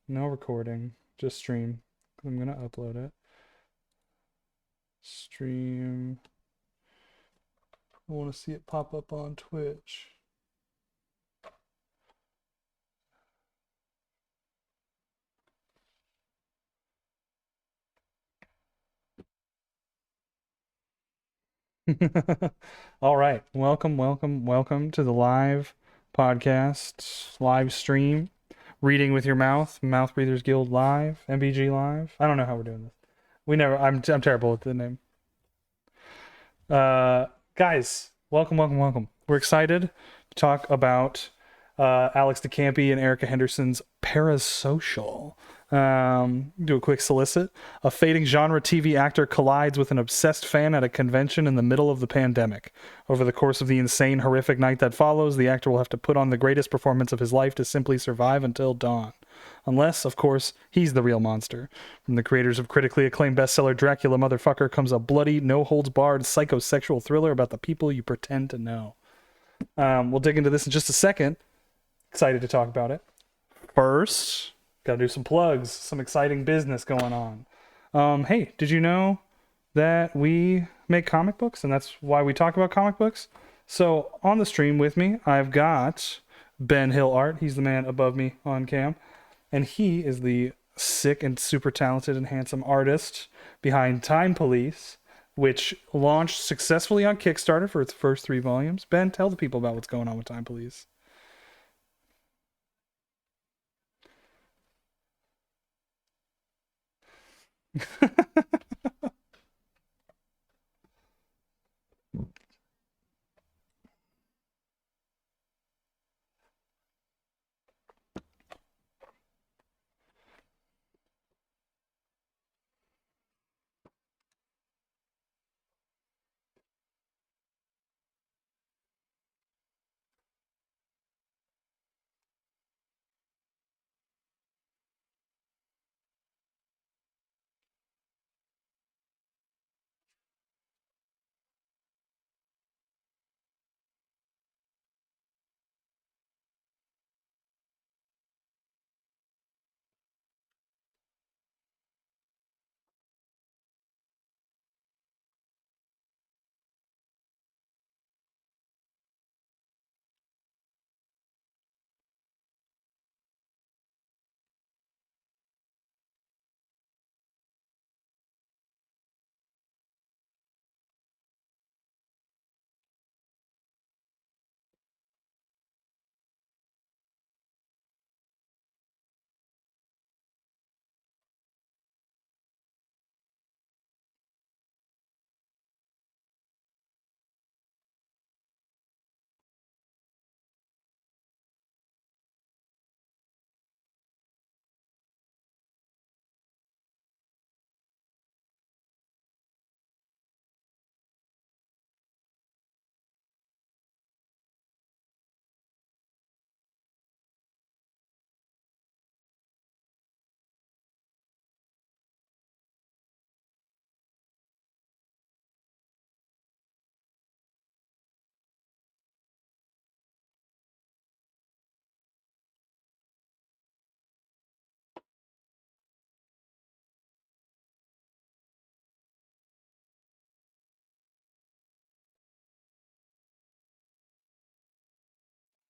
No recording, just stream. I'm gonna upload it. Stream. I want to see it pop up on Twitch. All right. Welcome to the live podcast, live stream, reading with your mouth, Mouthbreathers Guild live, MBG live. I don't know how we're doing this. I'm terrible with the name. Guys, welcome. We're excited to talk about Alex de Campi and Erica Henderson's Parasocial. Do a quick solicit. A fading genre TV actor collides with an obsessed fan at a convention in the middle of the pandemic. Over the course of the insane, horrific night that follows, the actor will have to put on the greatest performance of his life to simply survive until dawn. Unless, of course, he's the real monster. From the creators of critically acclaimed bestseller Dracula Motherfucker comes a bloody, no-holds-barred psychosexual thriller about the people you pretend to know. We'll dig into this in just a second. Excited to talk about it. First, gotta do some plugs, some exciting business going on. Hey, did you know that we make comic books, and that's why we talk about comic books? So on the stream with me, I've got Ben Hill Art. He's the man above me on cam. And he is the sick and super talented and handsome artist behind Time Police, which launched successfully on Kickstarter for its first 3 volumes. Ben, tell the people about what's going on with Time Police.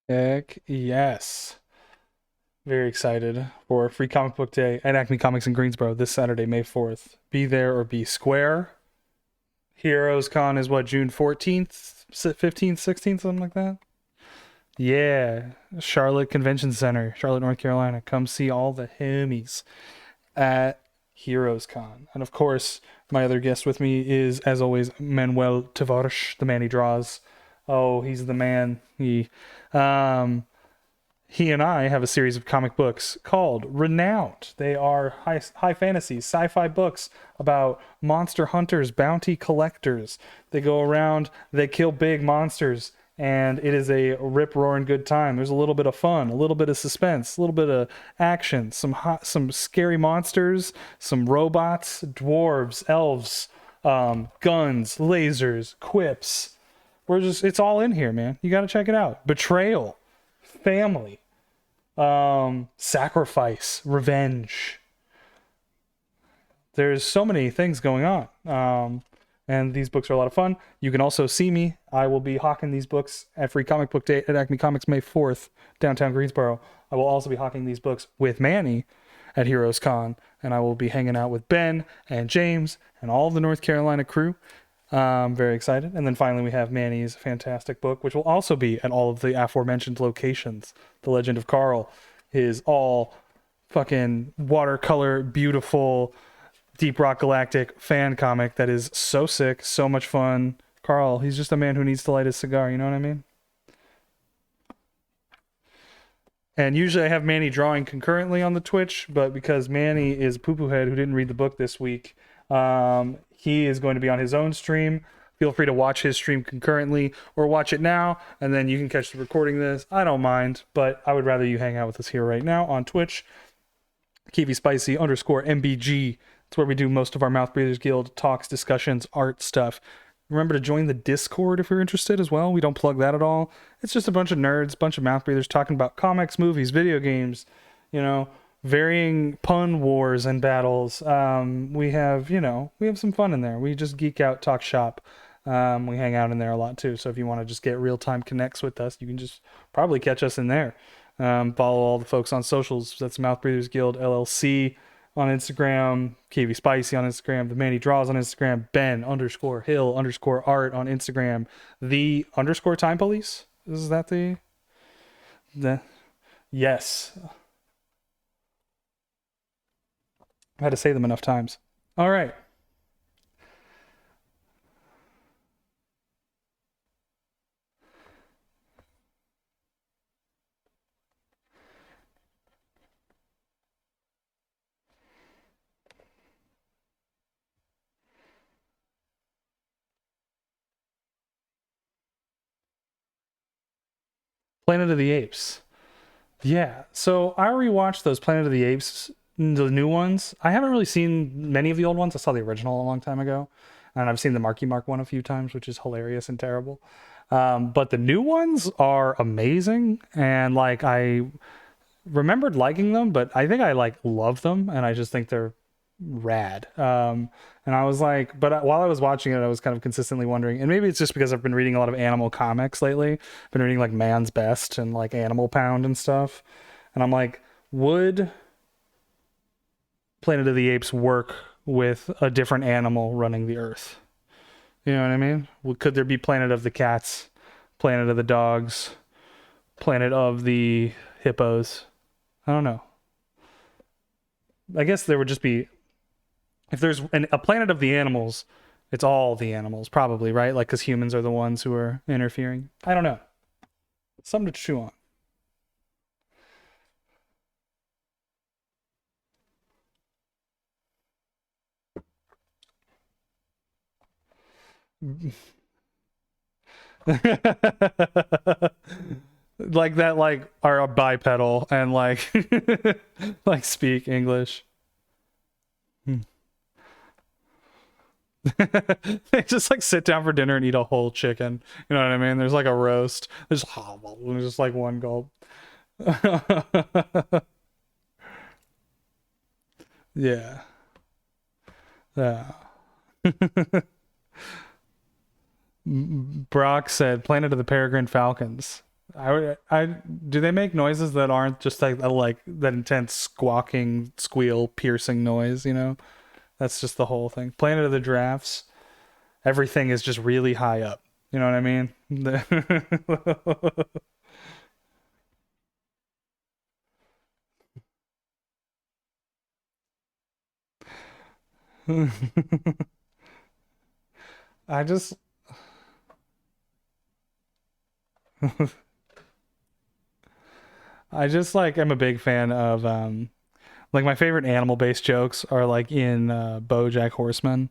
Heck yes. Very excited for Free Comic Book Day at Acme Comics in Greensboro this Saturday, May 4th. Be there or be square. Heroes Con is what, June 14th, 15th, 16th, something like that? Yeah. Charlotte Convention Center, Charlotte, North Carolina. Come see all the homies at Heroes Con. And of course, my other guest with me is, as always, Manuel Tavares, the man he draws. Oh, he's the man. Um, he and I have a series of comic books called Renowned. They are high fantasy, sci-fi books about monster hunters, bounty collectors. They go around, they kill big monsters, and it is a rip-roaring good time. There's a little bit of fun, a little bit of suspense, a little bit of action, some scary monsters, some robots, dwarves, elves, guns, lasers, quips. It's all in here, man. You got to check it out. Betrayal, family, Sacrifice, revenge. There's so many things going on. And these books are a lot of fun. You can also see me. I will be hawking these books at Free Comic Book Day at Acme Comics May 4th, downtown Greensboro. I will also be hawking these books with Manny at Heroes Con, and I will be hanging out with Ben and James and all of the North Carolina crew. Very excited. And then finally we have Manny's fantastic book, which will also be at all of the aforementioned locations. The Legend of Carl is all fucking watercolor, beautiful, Deep Rock Galactic fan comic that is so sick, so much fun. Carl, he's just a man who needs to light his cigar, you know what I mean? And usually I have Manny drawing concurrently on the Twitch, but because Manny is poo-poo head who didn't read the book this week, he is going to be on his own stream. Feel free to watch his stream concurrently or watch it now, and then you can catch the recording of this. I don't mind, but I would rather you hang out with us here right now on Twitch. KiwiSpicy_MBG. It's where we do most of our Mouthbreathers Guild talks, discussions, art stuff. Remember to join the Discord if you're interested as well. We don't plug that at all. It's just a bunch of nerds, a bunch of mouthbreathers talking about comics, movies, video games, varying pun wars and battles. We have some fun in there. We just geek out, talk shop. We hang out in there a lot too. So if you want to just get real-time connects with us, you can just probably catch us in there. Follow all the folks on socials. That's Mouthbreathers Guild LLC on Instagram, KV Spicy on Instagram, the Manny Draws on Instagram, Ben_Hill_art on Instagram, the_Time Police. Is that the yes. I had to say them enough times. All right. Planet of the Apes. Yeah. So I rewatched those Planet of the Apes, the new ones. I haven't really seen many of the old ones. I saw the original a long time ago. And I've seen the Marky Mark one a few times, which is hilarious and terrible. But the new ones are amazing. And like I remembered liking them, but I think I like love them. And I just think they're rad. And I was like, but while I was watching it, I was kind of consistently wondering, and maybe it's just because I've been reading a lot of animal comics lately. I've been reading like Man's Best and like Animal Pound and stuff. And I'm like, would Planet of the Apes work with a different animal running the earth? You know what I mean? Could there be Planet of the Cats, Planet of the Dogs, Planet of the Hippos? I don't know. I guess there would just be, if there's a planet of the animals, it's all the animals, probably, right? Like, because humans are the ones who are interfering. I don't know. Something to chew on. Like that, like, are a bipedal and like, like speak English. They just like sit down for dinner and eat a whole chicken. You know what I mean? There's like a roast. There's just like one gulp. Yeah. Yeah. Brock said Planet of the Peregrine Falcons. I do they make noises that aren't just like that intense squawking, squeal, piercing noise, you know? That's just the whole thing. Planet of the Giraffes. Everything is just really high up. You know what I mean? I just I just like am a big fan of like my favorite animal based jokes are like in BoJack Horseman.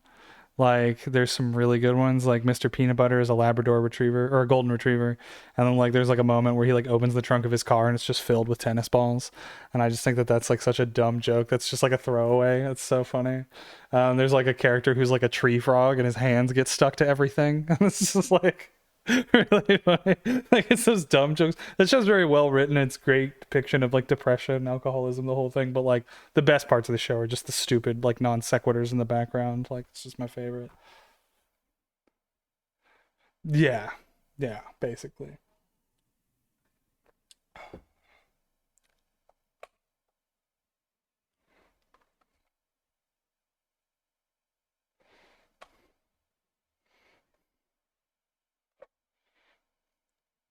Like there's some really good ones. Like Mr. Peanut Butter is a Labrador Retriever or a Golden Retriever, and then like there's like a moment where he like opens the trunk of his car and it's just filled with tennis balls, and I just think that that's like such a dumb joke. That's just like a throwaway. It's so funny. There's like a character who's like a tree frog and his hands get stuck to everything. And it's just like Really funny. Like it's those dumb jokes. That show's very well written. It's great depiction of like depression, alcoholism, the whole thing. But like the best parts of the show are just the stupid like non sequiturs in the background. Like it's just my favorite. Yeah, yeah, basically.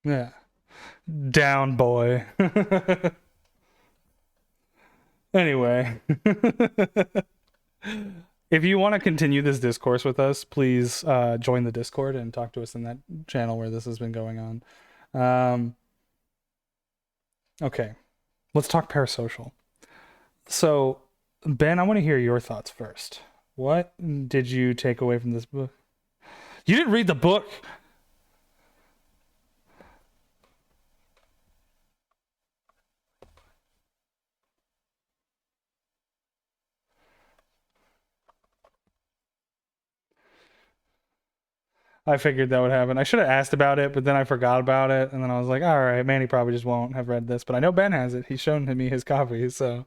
Yeah, down boy. Anyway, if you want to continue this discourse with us, please join the Discord and talk to us in that channel where this has been going on. Okay, let's talk parasocial. So, Ben, I want to hear your thoughts first. What did you take away from this book? You didn't read the book. I figured that would happen. I should have asked about it, but then I forgot about it, and then I was like, all right, Manny probably just won't have read this. But I know Ben has it. He's shown me his copy, so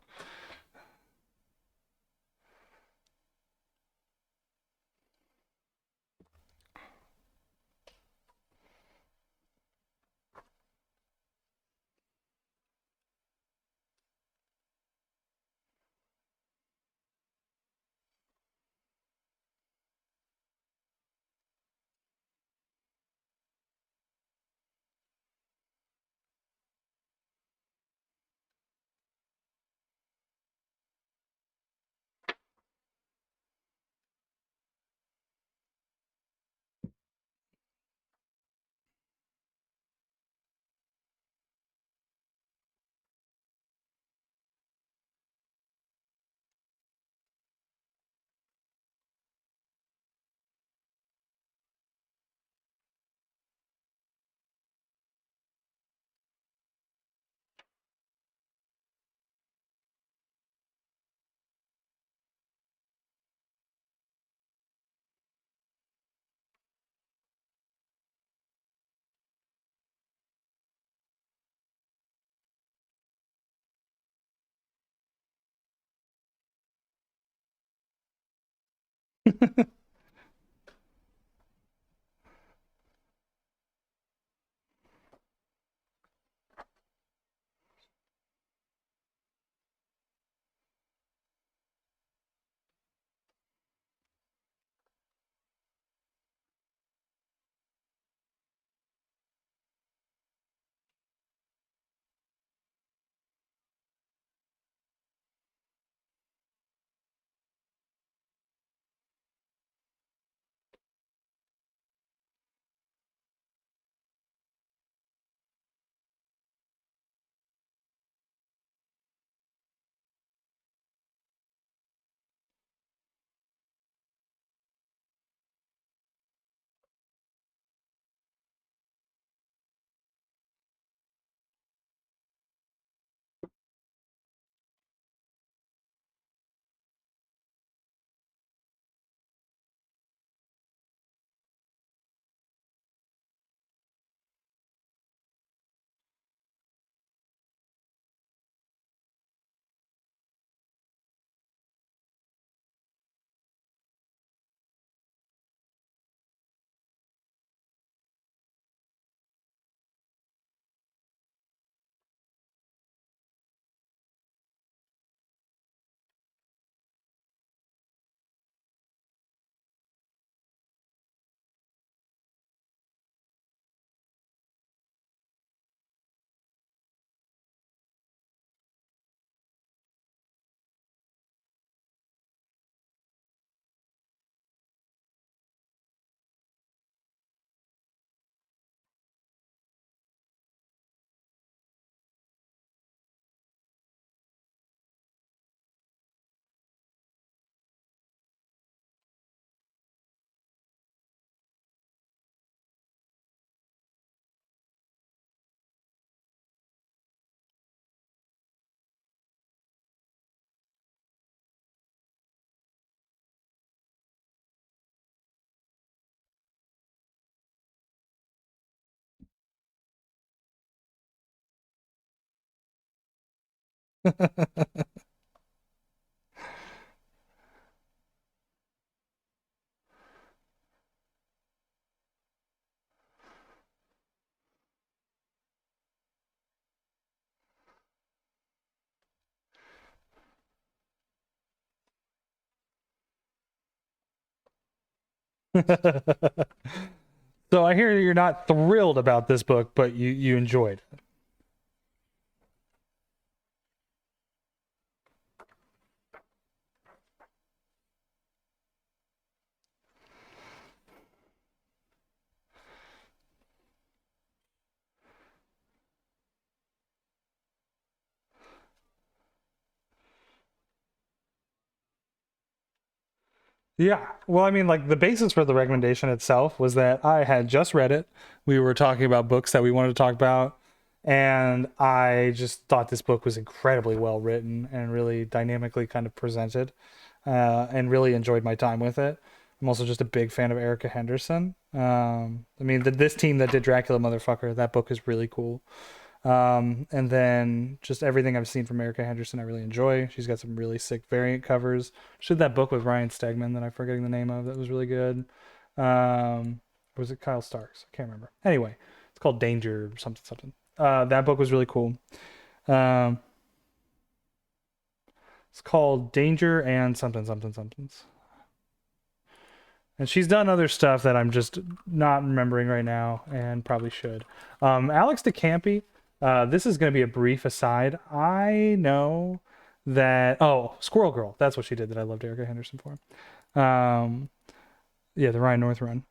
So I hear you're not thrilled about this book, but you enjoyed it. Yeah. Well, I mean, like the basis for the recommendation itself was that I had just read it. We were talking about books that we wanted to talk about, and I just thought this book was incredibly well written and really dynamically kind of presented, and really enjoyed my time with it. I'm also just a big fan of Erica Henderson. I mean, this team that did Dracula Motherfucker, that book is really cool. And then just everything I've seen from Erica Henderson, I really enjoy. She's got some really sick variant covers. She did that book with Ryan Stegman that I'm forgetting the name of. That was really good. Or was it Kyle Starks? I can't remember. Anyway, it's called Danger something something. That book was really cool. Um, it's called Danger and something something somethings. And she's done other stuff that I'm just not remembering right now and probably should. Alex DeCampi, this is going to be a brief aside. I know that, oh, Squirrel Girl, that's what she did that I loved Erica Henderson for. Yeah, the Ryan North run.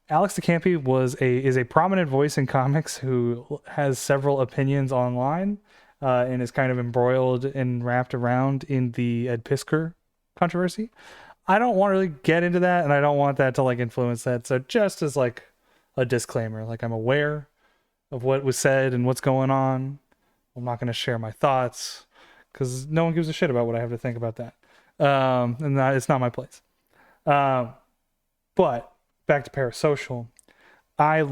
Alex DeCampi is a prominent voice in comics who has several opinions online, and is kind of embroiled and wrapped around in the Ed Piskor controversy. I don't want to really get into that, and I don't want that to like influence that. So just as like a disclaimer, like I'm aware of what was said and what's going on. I'm not going to share my thoughts because no one gives a shit about what I have to think about that. And that it's not my place. Um, but back to Parasocial. I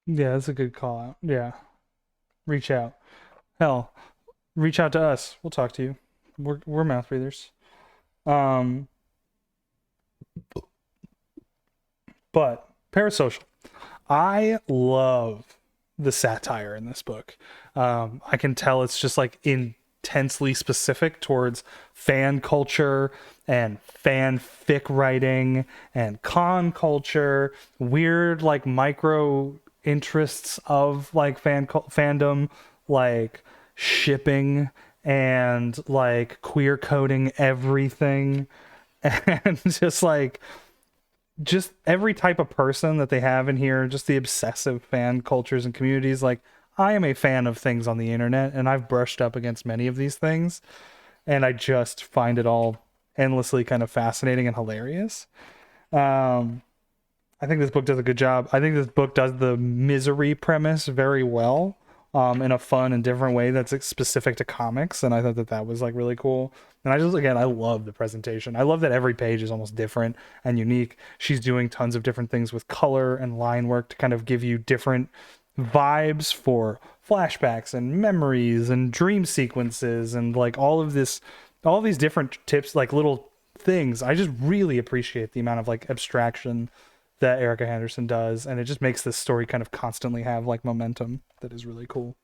Yeah, that's a good call out. Yeah, reach out. Hell, reach out to us. We'll talk to you. We're mouth breathers. Um, but Parasocial. I love the satire in this book. I can tell it's just like intensely specific towards fan culture and fanfic writing and con culture, weird like micro interests of like fandom, like shipping and like queer coding everything and just every type of person that they have in here, just the obsessive fan cultures and communities. Like, I am a fan of things on the internet, and I've brushed up against many of these things, and I just find it all endlessly kind of fascinating and hilarious. Um, I think this book does a good job. I think this book does the misery premise very well, in a fun and different way that's like, specific to comics. And I thought that that was like really cool. And I just, again, I love the presentation. I love that every page is almost different and unique. She's doing tons of different things with color and line work to kind of give you different vibes for flashbacks and memories and dream sequences and like all of these different tips, like little things. I just really appreciate the amount of like abstraction that Erica Henderson does, and it just makes this story kind of constantly have like momentum that is really cool.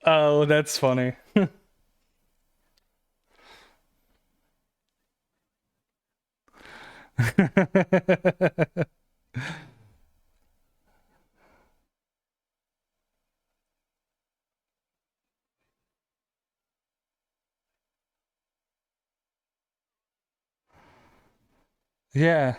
Oh, that's funny. Yeah.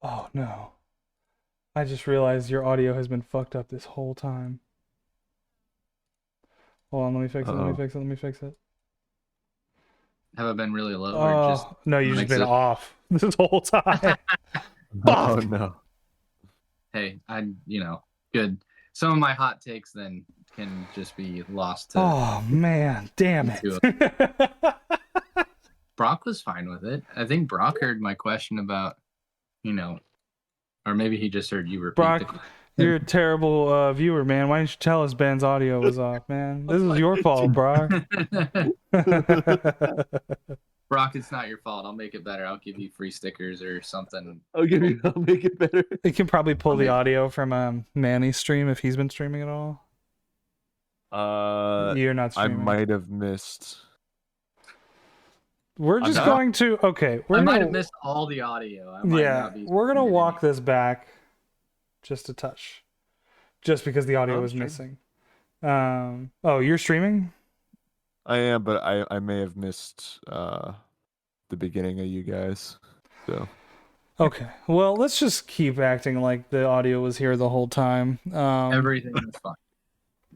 Oh no. I just realized your audio has been fucked up this whole time. Hold on, let me fix it. Let me Oh, fix it. Let me fix it. Have I been really low or just Oh, no, you just been non-existent? off this whole time. oh Fuck. no. Hey, good. Some of my hot takes then can just be lost to Oh man, damn into it. Brock was fine with it. I think Brock heard my question about, you know, or maybe he just heard you repeat the Brock, you're a question. terrible viewer, man. Why didn't you tell us Ben's audio was off, man? This is your fault, Brock. Brock, it's not your fault. I'll make it better. I'll give you free stickers or something. I'll make it better. You can probably pull I'll the make audio from Manny's stream if he's been streaming at all. You're not I streaming. might have missed. We're I'm just not. going to okay. I We're might have gonna missed all the audio. I might yeah. not be We're gonna submitting walk this back just a touch, just because the audio I'm is streaming. missing. Oh, you're streaming? I am, but I may have missed the beginning of you guys. So Okay. Well, let's just keep acting like the audio was here the whole time. everything is fine.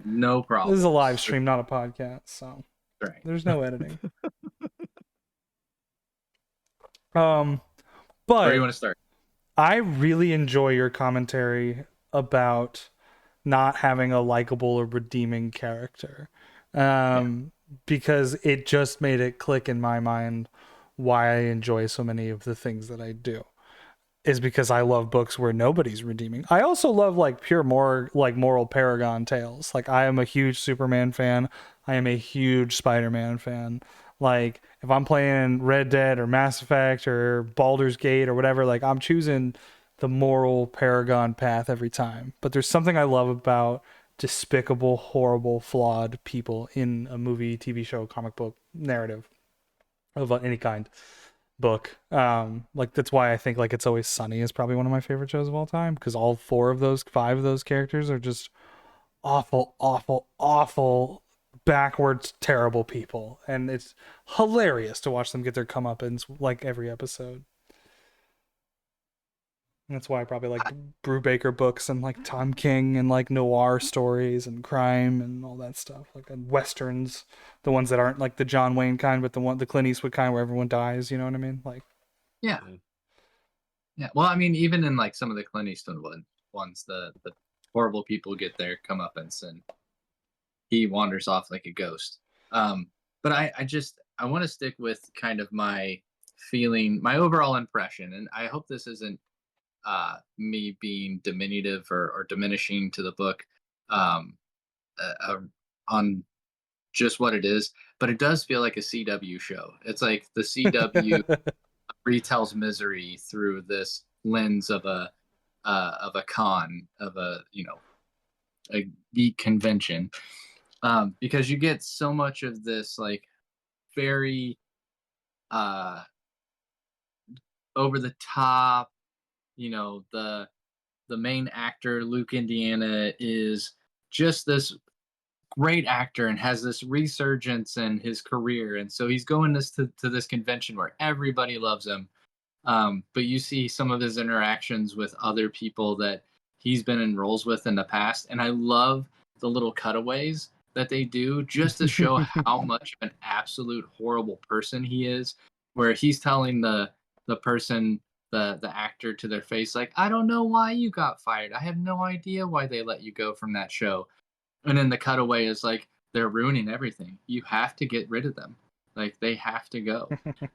No problem. This is a live stream, not a podcast, so Right. there's no editing. Where do you But want to start? I really enjoy your commentary about not having a likable or redeeming character. Yeah. Because it just made it click in my mind why I enjoy so many of the things that I do. Is because I love books where nobody's redeeming. I also love like pure more like moral paragon tales. Like I am a huge Superman fan. I am a huge Spider-Man fan. Like if I'm playing Red Dead or Mass Effect or Baldur's Gate or whatever, like I'm choosing the moral paragon path every time. But there's something I love about despicable, horrible, flawed people in a movie, TV show, comic book narrative of any kind book. Like that's why I think like It's Always Sunny is probably one of my favorite shows of all time because all five of those characters are just awful, awful, awful, backwards, terrible people, and it's hilarious to watch them get their comeuppance like every episode. And that's why I probably like Brubaker books and like Tom King and like noir stories and crime and all that stuff, like and westerns, the ones that aren't like the John Wayne kind, but the Clint Eastwood kind where everyone dies. You know what I mean? Like Yeah. Yeah. Well, I mean, even in like some of the Clint Eastwood ones, the horrible people get their comeuppance and he wanders off like a ghost. But I want to stick with kind of my feeling, my overall impression, and I hope this isn't me being diminutive or diminishing to the book um, on just what it is, but it does feel like a CW show. It's like the CW retells misery through this lens of a con of a geek convention, because you get so much of this like very uh, over the top. The main actor Luke Indiana is just this great actor and has this resurgence in his career, and so he's going to this convention where everybody loves him. But you see some of his interactions with other people that he's been in roles with in the past, and I love the little cutaways that they do just to show how much of an absolute horrible person he is. Where he's telling the person, the actor, to their face, like, "I don't know why you got fired. I have no idea why they let you go from that show." And then the cutaway is like, "They're ruining everything. You have to get rid of them." Like they have to go.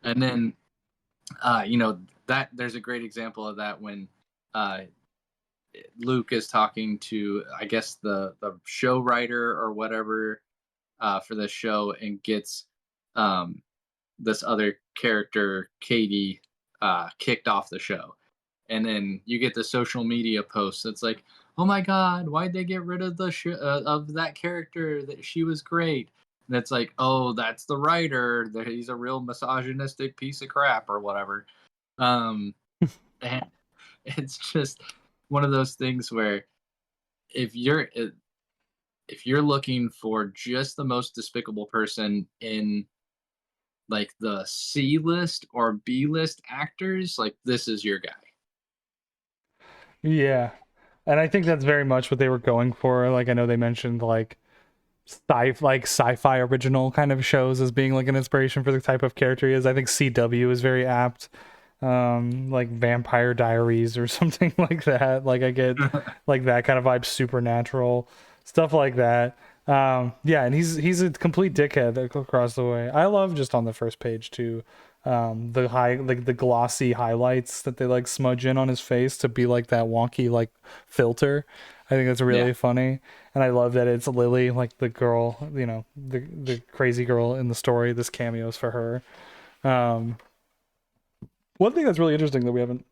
And then that there's a great example of that when uh Luke is talking to, I guess, the show writer or whatever for the show, and gets um this other character, Katie, kicked off the show. And then you get the social media posts. It's like, oh my god, why'd they get rid of of that character? That she was great. And it's like, oh, that's the writer. He's a real misogynistic piece of crap or whatever. Um, and it's just one of those things where if you're if you're looking for just the most despicable person in like the C list or B list actors, like this is your guy. Yeah. And I think that's very much what they were going for. Like I know they mentioned like sci-fi original kind of shows as being like an inspiration for the type of character he is. I think CW is very apt. Like Vampire Diaries or something like that. Like I get like that kind of vibe, Supernatural, stuff like that. Yeah, and he's a complete dickhead across the way. I love just on the first page too. The like the glossy highlights that they like smudge in on his face to be like that wonky like filter. I think that's really Yeah. funny, and I love that it's Lily, like the girl, the crazy girl in the story. This cameo's for her. Um, One thing that's really interesting that we haven't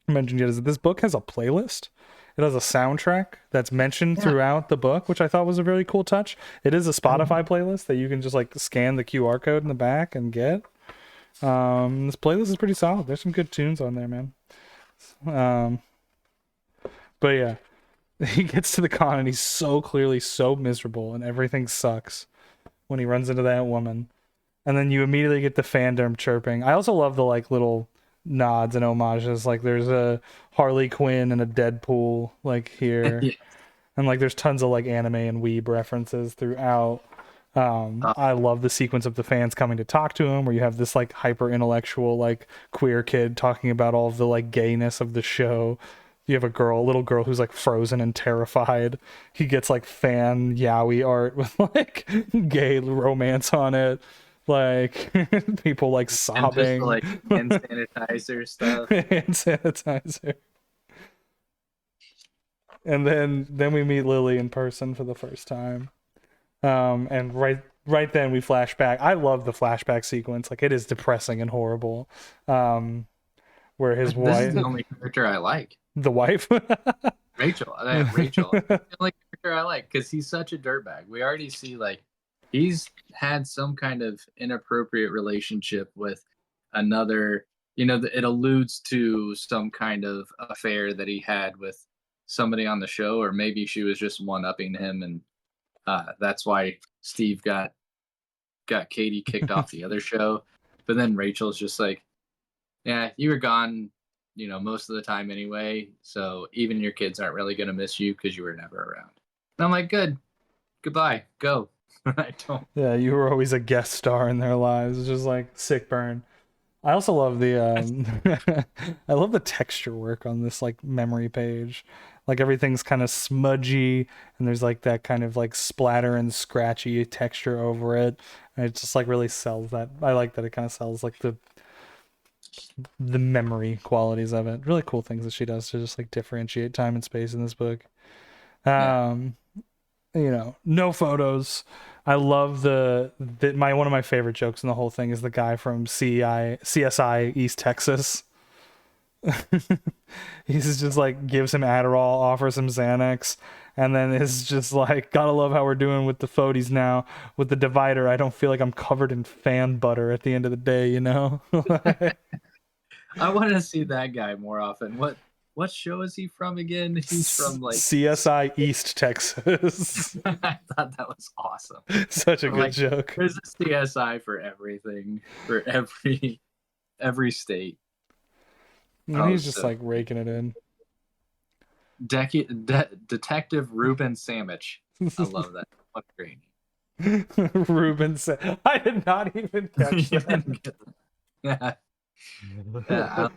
mentioned yet is that this book has a playlist. It has a soundtrack that's mentioned Yeah. throughout the book, which I thought was a really cool touch. It is a Spotify playlist that you can just like scan the QR code in the back and get. This playlist is pretty solid. There's some good tunes on there, man. Um, but yeah, he gets to the con and he's so clearly so miserable and everything sucks when he runs into that woman. And then you immediately get the fandom chirping. I also love the like little nods and homages. Like there's a Harley Quinn and a Deadpool like here, Yeah. and like there's tons of like anime and weeb references throughout. I love the sequence of the fans coming to talk to him, where you have this like hyper intellectual like queer kid talking about all of the like gayness of the show. You have a little girl who's like frozen and terrified. He gets like fan yaoi art with like gay romance on it, like people like And just sobbing. like hand sanitizer stuff. Hand sanitizer. And then we meet Lily in person for the first time. And right then we flash back. I love the flashback sequence. Like it is depressing and horrible. Where his This is wife, the only character I like. the wife. Rachel. Rachel. That's the only character I like because he's such a dirtbag. We already see like he's had some kind of inappropriate relationship with another. It alludes to some kind of affair that he had with somebody on the show, or maybe she was just one upping him, and that's why Steve got Katie kicked off the other show. But then Rachel's just like, yeah, you were gone, most of the time anyway. So even your kids aren't really gonna miss you because you were never around. And I'm like, good, goodbye, go. I don't. Yeah, you were always a guest star in their lives. It's just like sick burn. I also love the I love the texture work on this like memory page. Like everything's kind of smudgy and there's like that kind of like splatter and scratchy texture over it. And it just like really sells that. I like that it kind of sells like the memory qualities of it. Really cool things that she does to just like differentiate time and space in this book. Yeah. Um no photos. I love one of my favorite jokes in the whole thing is the guy from CSI East Texas. He's just like gives him Adderall, offers him Xanax, and then is just like, gotta love how we're doing with the photos now. With the divider, I don't feel like I'm covered in fan butter at the end of the day, you know? I want to see that guy more often. What show is he from again? He's from like CSI East Texas. I thought that was awesome. Such a good Like, joke. there's a CSI for everything, for every state. And he's just like raking it in. Detective Ruben Sandwich. I love that. What great. Ruben said, I did not even catch that. Yeah. Yeah,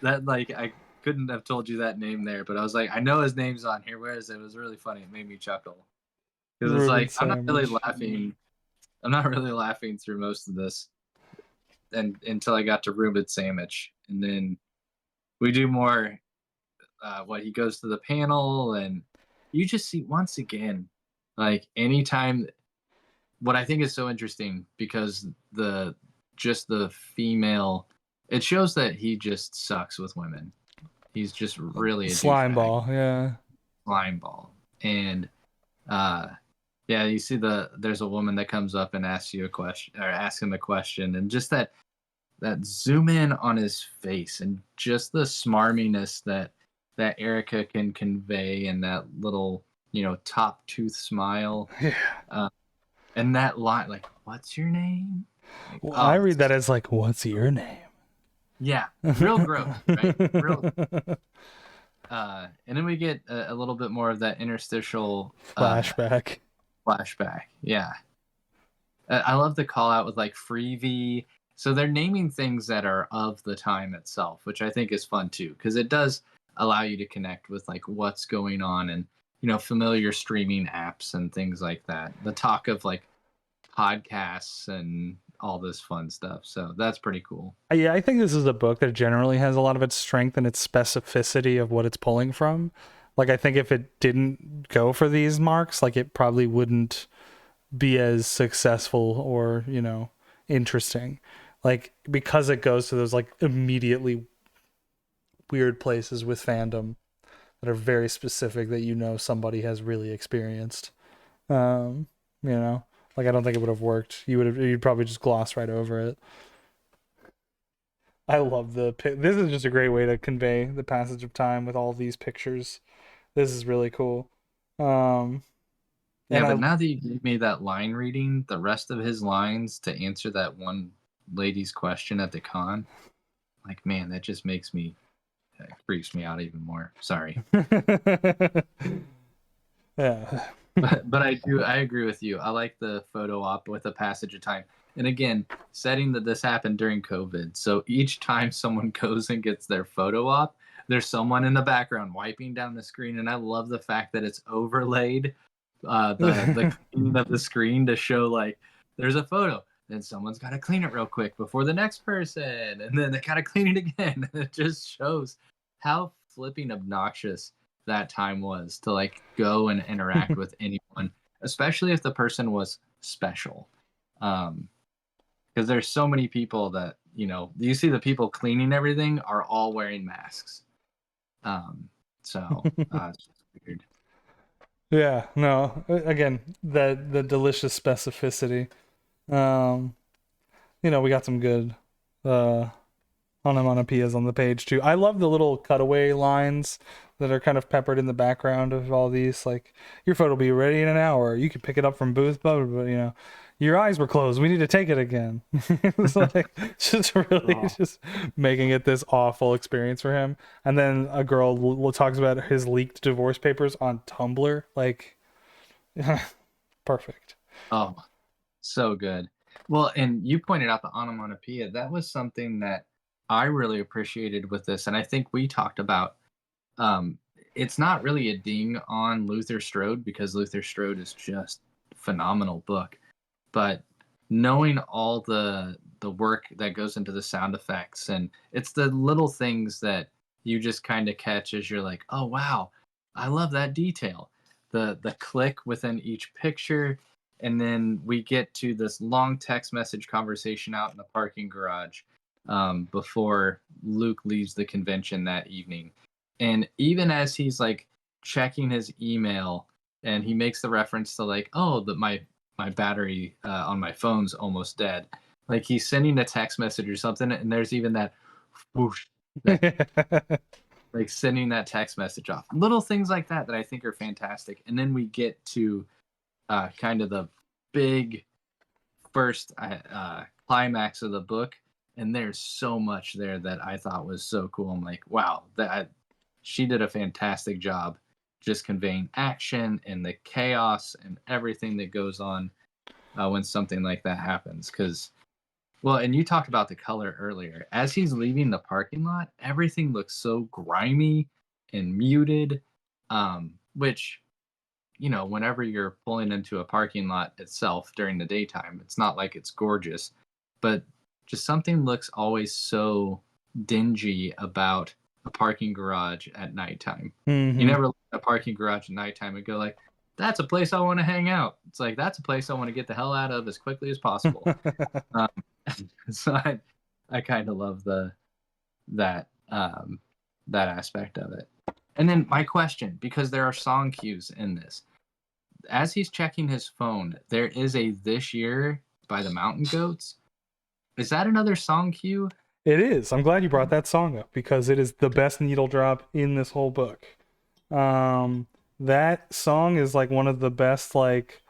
that like I couldn't have told you that name there, but I was like, I know his name's on here. Where is it? It was really funny. It made me chuckle because it's Ruben like I'm not really Sandwich. laughing I'm not really laughing through most of this, and until I got to Reuben sandwich, and then we do more. What he goes to the panel, and you just see once again, like anytime. What I think is so interesting because the female, it shows that he just sucks with women. He's just really a Slime douchebag, ball, yeah. slime ball, and uh, yeah, you see there's a woman that comes up and asks you a question or asks him a question, and just that zoom in on his face and just the smarminess that Erica can convey and that little top tooth smile, Yeah. and that line like what's your name, like, Well, I oh read that as like, what's your name? yeah, real gross, right? Real. And then we get a little bit more of that interstitial Flashback. flashback. Yeah. I love the call out with like freebie. So they're naming things that are of the time itself, which I think is fun too, because it does allow you to connect with like what's going on and familiar streaming apps and things like that. The talk of like podcasts and all this fun stuff. So that's pretty cool. Yeah, I think this is a book that generally has a lot of its strength and its specificity of what it's pulling from. Like, I think if it didn't go for these marks, like, it probably wouldn't be as successful or, interesting. Like, because it goes to those, like, immediately weird places with fandom that are very specific that somebody has really experienced. Um, like, I don't think it would have worked. You'd probably just gloss right over it. I love this is just a great way to convey the passage of time with all these pictures. This is really cool. Yeah, but And now that you gave me that line reading, the rest of his lines to answer that one lady's question at the con, like, man, that just makes me, that creeps me out even more. Sorry. yeah. But I agree with you. I like the photo op with the passage of time. And again, setting that this happened during COVID. So each time someone goes and gets their photo op, there's someone in the background wiping down the screen. And I love the fact that it's overlaid the cleaning of the screen to show like there's a photo. Then someone's got to clean it real quick before the next person. And then they got to clean it again. And it just shows how flipping obnoxious that time was to like go and interact with anyone, especially if the person was special. Because there's so many people that you see the people cleaning everything are all wearing masks. So it's just weird. Yeah, no. Again, the delicious specificity. We got some good onomatopoeias on the page too. I love the little cutaway lines that are kind of peppered in the background of all these. Like, your photo will be ready in an hour. You can pick it up from booth, but your eyes were closed. We need to take it again. It's like just really just making it this awful experience for him. And then a girl talks about his leaked divorce papers on Tumblr. Like, perfect. Oh, so good. Well, and you pointed out the onomatopoeia. That was something that I really appreciated with this, and I think we talked about. It's not really a ding on Luther Strode because Luther Strode is just a phenomenal book, but knowing all the work that goes into the sound effects, and it's the little things that you just kind of catch as you're like, oh wow, I love that detail. The click within each picture, and then we get to this long text message conversation out in the parking garage before Luke leaves the convention that evening. And even as he's like checking his email and he makes the reference to like, oh, my battery on my phone's almost dead. Like he's sending a text message or something, and there's even that whoosh, like sending that text message off. Little things like that I think are fantastic. And then we get to kind of the big first climax of the book, and there's so much there that I thought was so cool. I'm like, wow, she did a fantastic job just conveying action and the chaos and everything that goes on when something like that happens. And you talked about the color earlier. As he's leaving the parking lot, everything looks so grimy and muted, which whenever you're pulling into a parking lot itself during the daytime, it's not like it's gorgeous, but just something looks always so dingy about a parking garage at nighttime. You never look at a parking garage at nighttime and go like, that's a place I want to hang out. It's like, that's a place I want to get the hell out of as quickly as possible. So I kind of love that aspect of it. And then my question, because there are song cues in this, as he's checking his phone, there is a "This Year" by the Mountain Goats. Is that another song cue? It is. I'm glad you brought that song up because it is the best needle drop in this whole book. That song is like one of the best like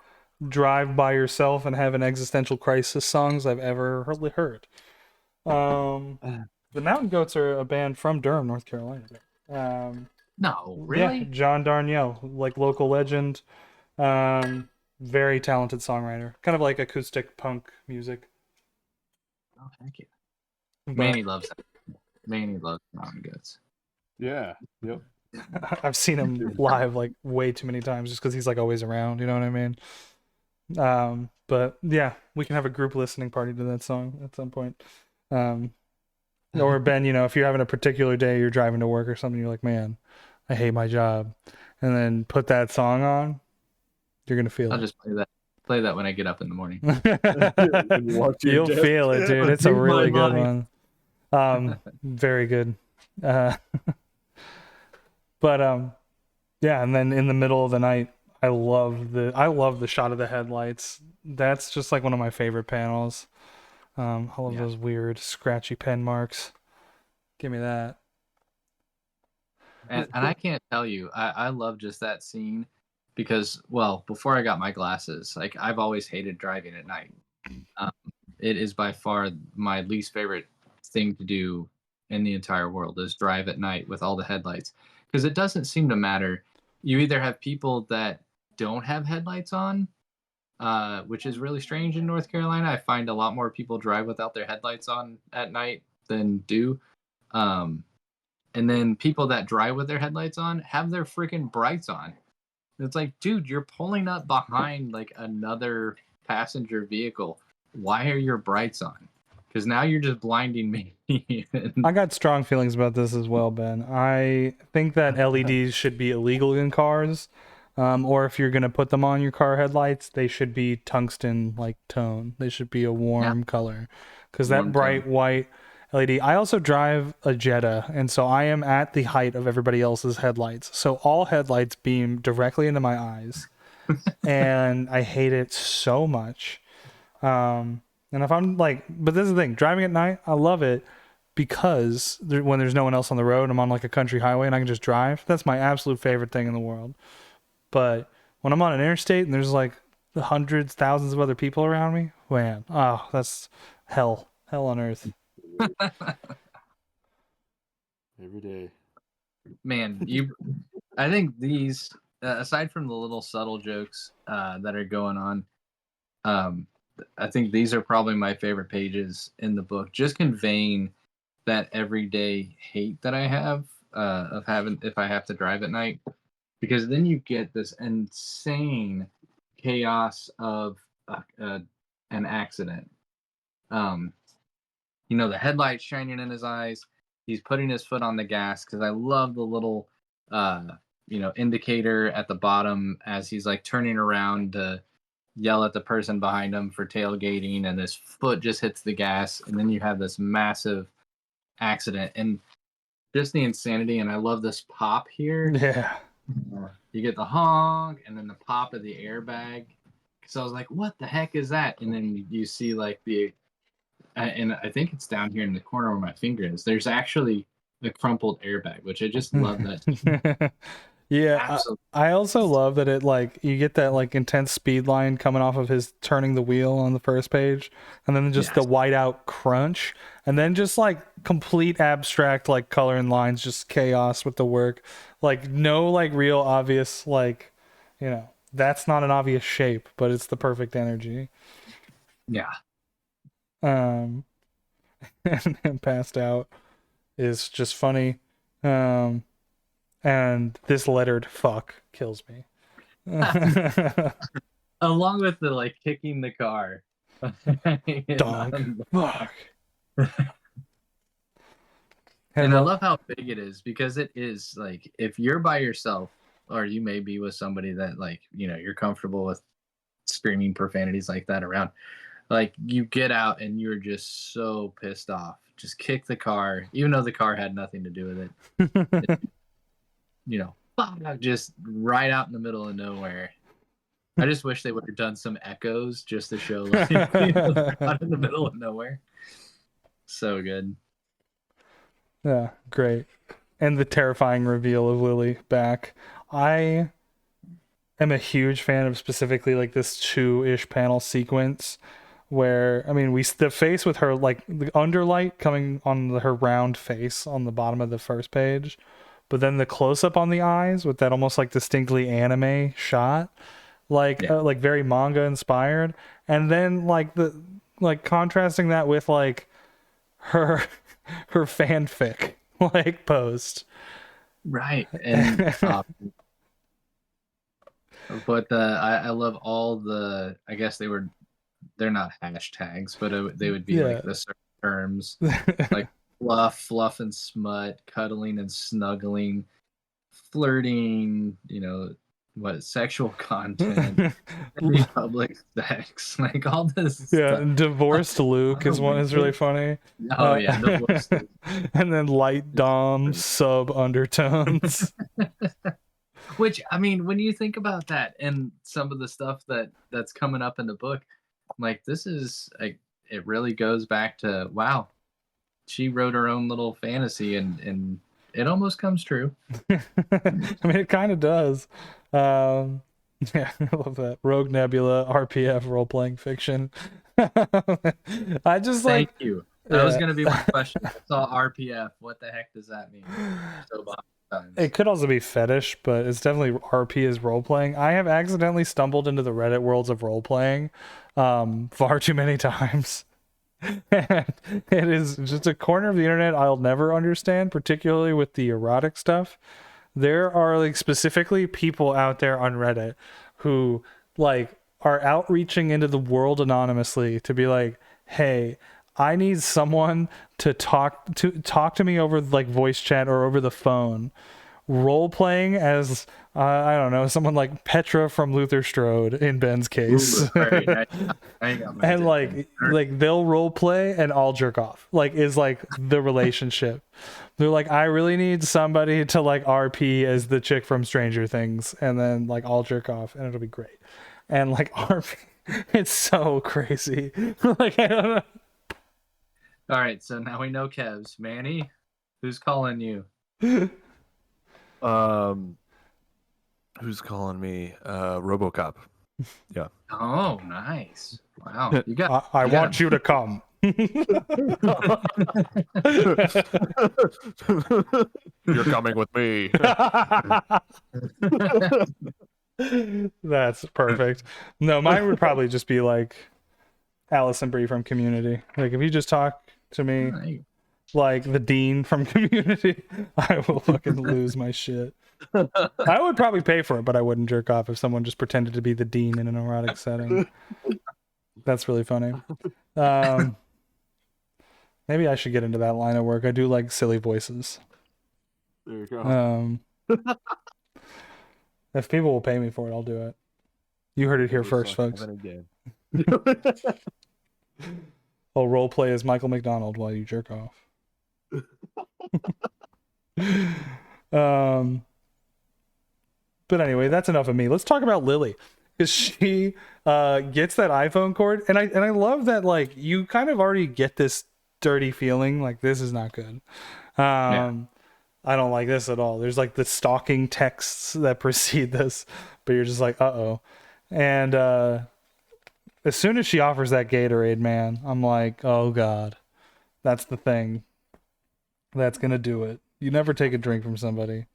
drive by yourself and have an existential crisis songs I've ever heard. The Mountain Goats are a band from Durham, North Carolina. No, really? Yeah, John Darnielle, like local legend. Very talented songwriter. Kind of like acoustic punk music. Oh, thank you. But Manny loves that. Manny loves Mountain Goats. Yeah. Yep. I've seen him live like way too many times just because he's like always around. You know what I mean? But yeah, we can have a group listening party to that song at some point. Or Ben, if you're having a particular day, you're driving to work or something, you're like, man, I hate my job, and then put that song on, you're gonna feel I'll it. just play that when I get up in the morning. You'll feel it, dude. It's a really good one. Very good. But yeah, and then in the middle of the night, I love the shot of the headlights. That's just like one of my favorite panels. I love those weird scratchy pen marks. Give me that. And I can't tell you, I love just that scene because, well, before I got my glasses, like I've always hated driving at night. It is by far my least favorite thing to do in the entire world is drive at night with all the headlights, because it doesn't seem to matter. You either have people that don't have headlights on, which is really strange in North Carolina. I find a lot more people drive without their headlights on at night than do. And then people that drive with their headlights on have their freaking brights on. It's like, dude, you're pulling up behind like another passenger vehicle. Why are your brights on? Because now you're just blinding me. I got strong feelings about this as well, Ben. I think that LEDs should be illegal in cars, or if you're gonna put them on your car headlights, they should be tungsten like tone. They should be a warm color, because that bright white LED. I also drive a Jetta, and so I am at the height of everybody else's headlights. So all headlights beam directly into my eyes, and I hate it so much. And if I'm like, but this is the thing, driving at night, I love it because when there's no one else on the road, I'm on like a country highway and I can just drive. That's my absolute favorite thing in the world. But when I'm on an interstate and there's like hundreds, thousands of other people around me, man, oh, that's hell on earth. Every day. Man, I think these, aside from the little subtle jokes that are going on, I think these are probably my favorite pages in the book, just conveying that everyday hate that I have of having, if I have to drive at night, because then you get this insane chaos of an accident. The headlights shining in his eyes. He's putting his foot on the gas, because I love the little, indicator at the bottom as he's like turning around to yell at the person behind him for tailgating, and his foot just hits the gas, and then you have this massive accident, and just the insanity. And I love this pop here. Yeah. You get the honk and then the pop of the airbag. So I was like, what the heck is that? And then you see like and I think it's down here in the corner where my finger is, there's actually the crumpled airbag, which I just love that. Yeah, I also love that it like you get that like intense speed line coming off of his turning the wheel on the first page, and then just the whiteout crunch, and then just like complete abstract like color and lines, just chaos with the work, like no like real obvious like, that's not an obvious shape, but it's the perfect energy. Yeah. And passed out is just funny. And this lettered fuck kills me. Along with the like kicking the car. Dog. Fuck. And I love how big it is, because it is like, if you're by yourself, or you may be with somebody that, like, you're comfortable with screaming profanities like that around, like, you get out and you're just so pissed off. Just kick the car, even though the car had nothing to do with it. Just right out in the middle of nowhere. I just wish they would have done some echoes just to show, like, out in the middle of nowhere. So good. Yeah, great. And the terrifying reveal of Lily back. I am a huge fan of specifically like this 2-ish panel sequence where, I mean, the face with her, like the underlight coming on her round face on the bottom of the first page, but then the close up on the eyes with that almost like distinctly anime shot, like like very manga inspired, and then like contrasting that with like her fanfic like post, right? And but I love all the, I guess they're not hashtags, but they would be like the certain terms, like fluff and smut, cuddling and snuggling, flirting, sexual content, public sex, like all this stuff. Divorced Luke is really funny. Divorced Luke. And then light dom sub undertones. Which, I mean, when you think about that and some of the stuff that's coming up in the book, like, this is like, it really goes back to, wow, she wrote her own little fantasy, and it almost comes true. I mean, it kind of does. Yeah, I love that. Rogue Nebula, RPF, role-playing fiction. I just Thank you. That was going to be my question. I saw RPF. What the heck does that mean? So it could also be fetish, but it's definitely RP is role-playing. I have accidentally stumbled into the Reddit worlds of role-playing far too many times. And it is just a corner of the internet I'll never understand, particularly with the erotic stuff. There are like specifically people out there on Reddit who like are outreaching into the world anonymously to be like, hey, I need someone to talk to me over like voice chat or over the phone, role playing as I don't know, someone like Petra from Luther Strode in Ben's case. Ooh, right. And like they'll role play and I'll jerk off, like is like the relationship. They're like, I really need somebody to like RP as the chick from Stranger Things, and then like I'll jerk off and it'll be great. And like RP, it's so crazy. Like, I don't know. All right, so now we know Kev's. Manny, who's calling you? Who's calling me? RoboCop. Yeah. Oh, nice. Wow. I want you to come. You're coming with me. That's perfect. No, mine would probably just be like Allison Brie from Community. Like, if you just talk to me like the Dean from Community, I will fucking lose my shit. I would probably pay for it, but I wouldn't jerk off if someone just pretended to be the Dean in an erotic setting. That's really funny. Maybe I should get into that line of work. I do like silly voices. There you go. If people will pay me for it, I'll do it. You heard it here first, folks. I'll role play as Michael McDonald while you jerk off. But anyway, that's enough of me. Let's talk about Lily, because she gets that iPhone cord, and I love that, like, you kind of already get this dirty feeling, like, this is not good. I don't like this at all. There's like the stalking texts that precede this, but you're just like, uh-oh. And as soon as she offers that Gatorade, man, I'm like, oh God, that's the thing. That's going to do it. You never take a drink from somebody.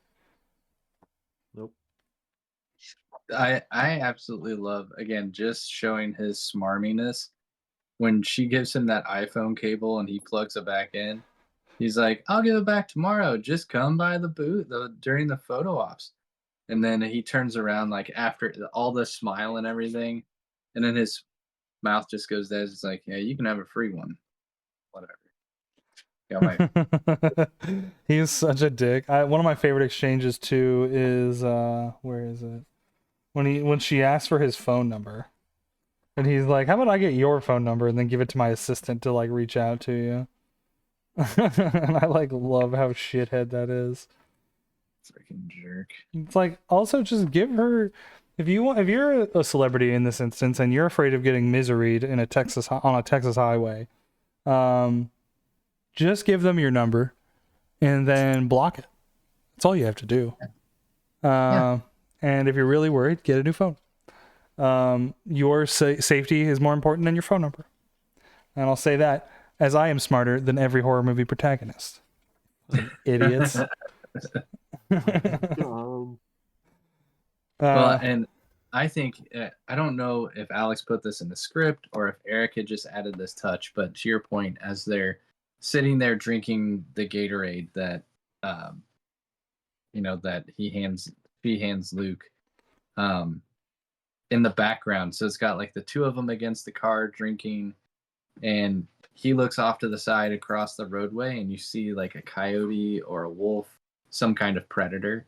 Nope. I absolutely love, again, just showing his smarminess. When she gives him that iPhone cable and he plugs it back in, he's like, I'll give it back tomorrow. Just come by the booth during the photo ops. And then he turns around like after all the smile and everything, and then his mouth just goes there. It's like, yeah, you can have a free one, whatever. Yeah, my He's such a dick. One of my favorite exchanges too is where is it? When she asks for his phone number, and he's like, "How about I get your phone number and then give it to my assistant to like reach out to you?" And I like love how shithead that is. freaking jerk. It's like also just give her if you're a celebrity in this instance and you're afraid of getting miseried in a Texas on a Texas highway, just give them your number and then block it. That's all you have to do. Yeah. And if you're really worried, get a new phone. Your safety is more important than your phone number. And I'll say that as I am smarter than every horror movie protagonist. Idiots. Well, and I think I don't know if Alex put this in the script or if Eric had just added this touch, but to your point, as they're sitting there drinking the Gatorade that that she hands Luke in the background. So it's got like the two of them against the car drinking, and he looks off to the side across the roadway, and you see like a coyote or a wolf, some kind of predator.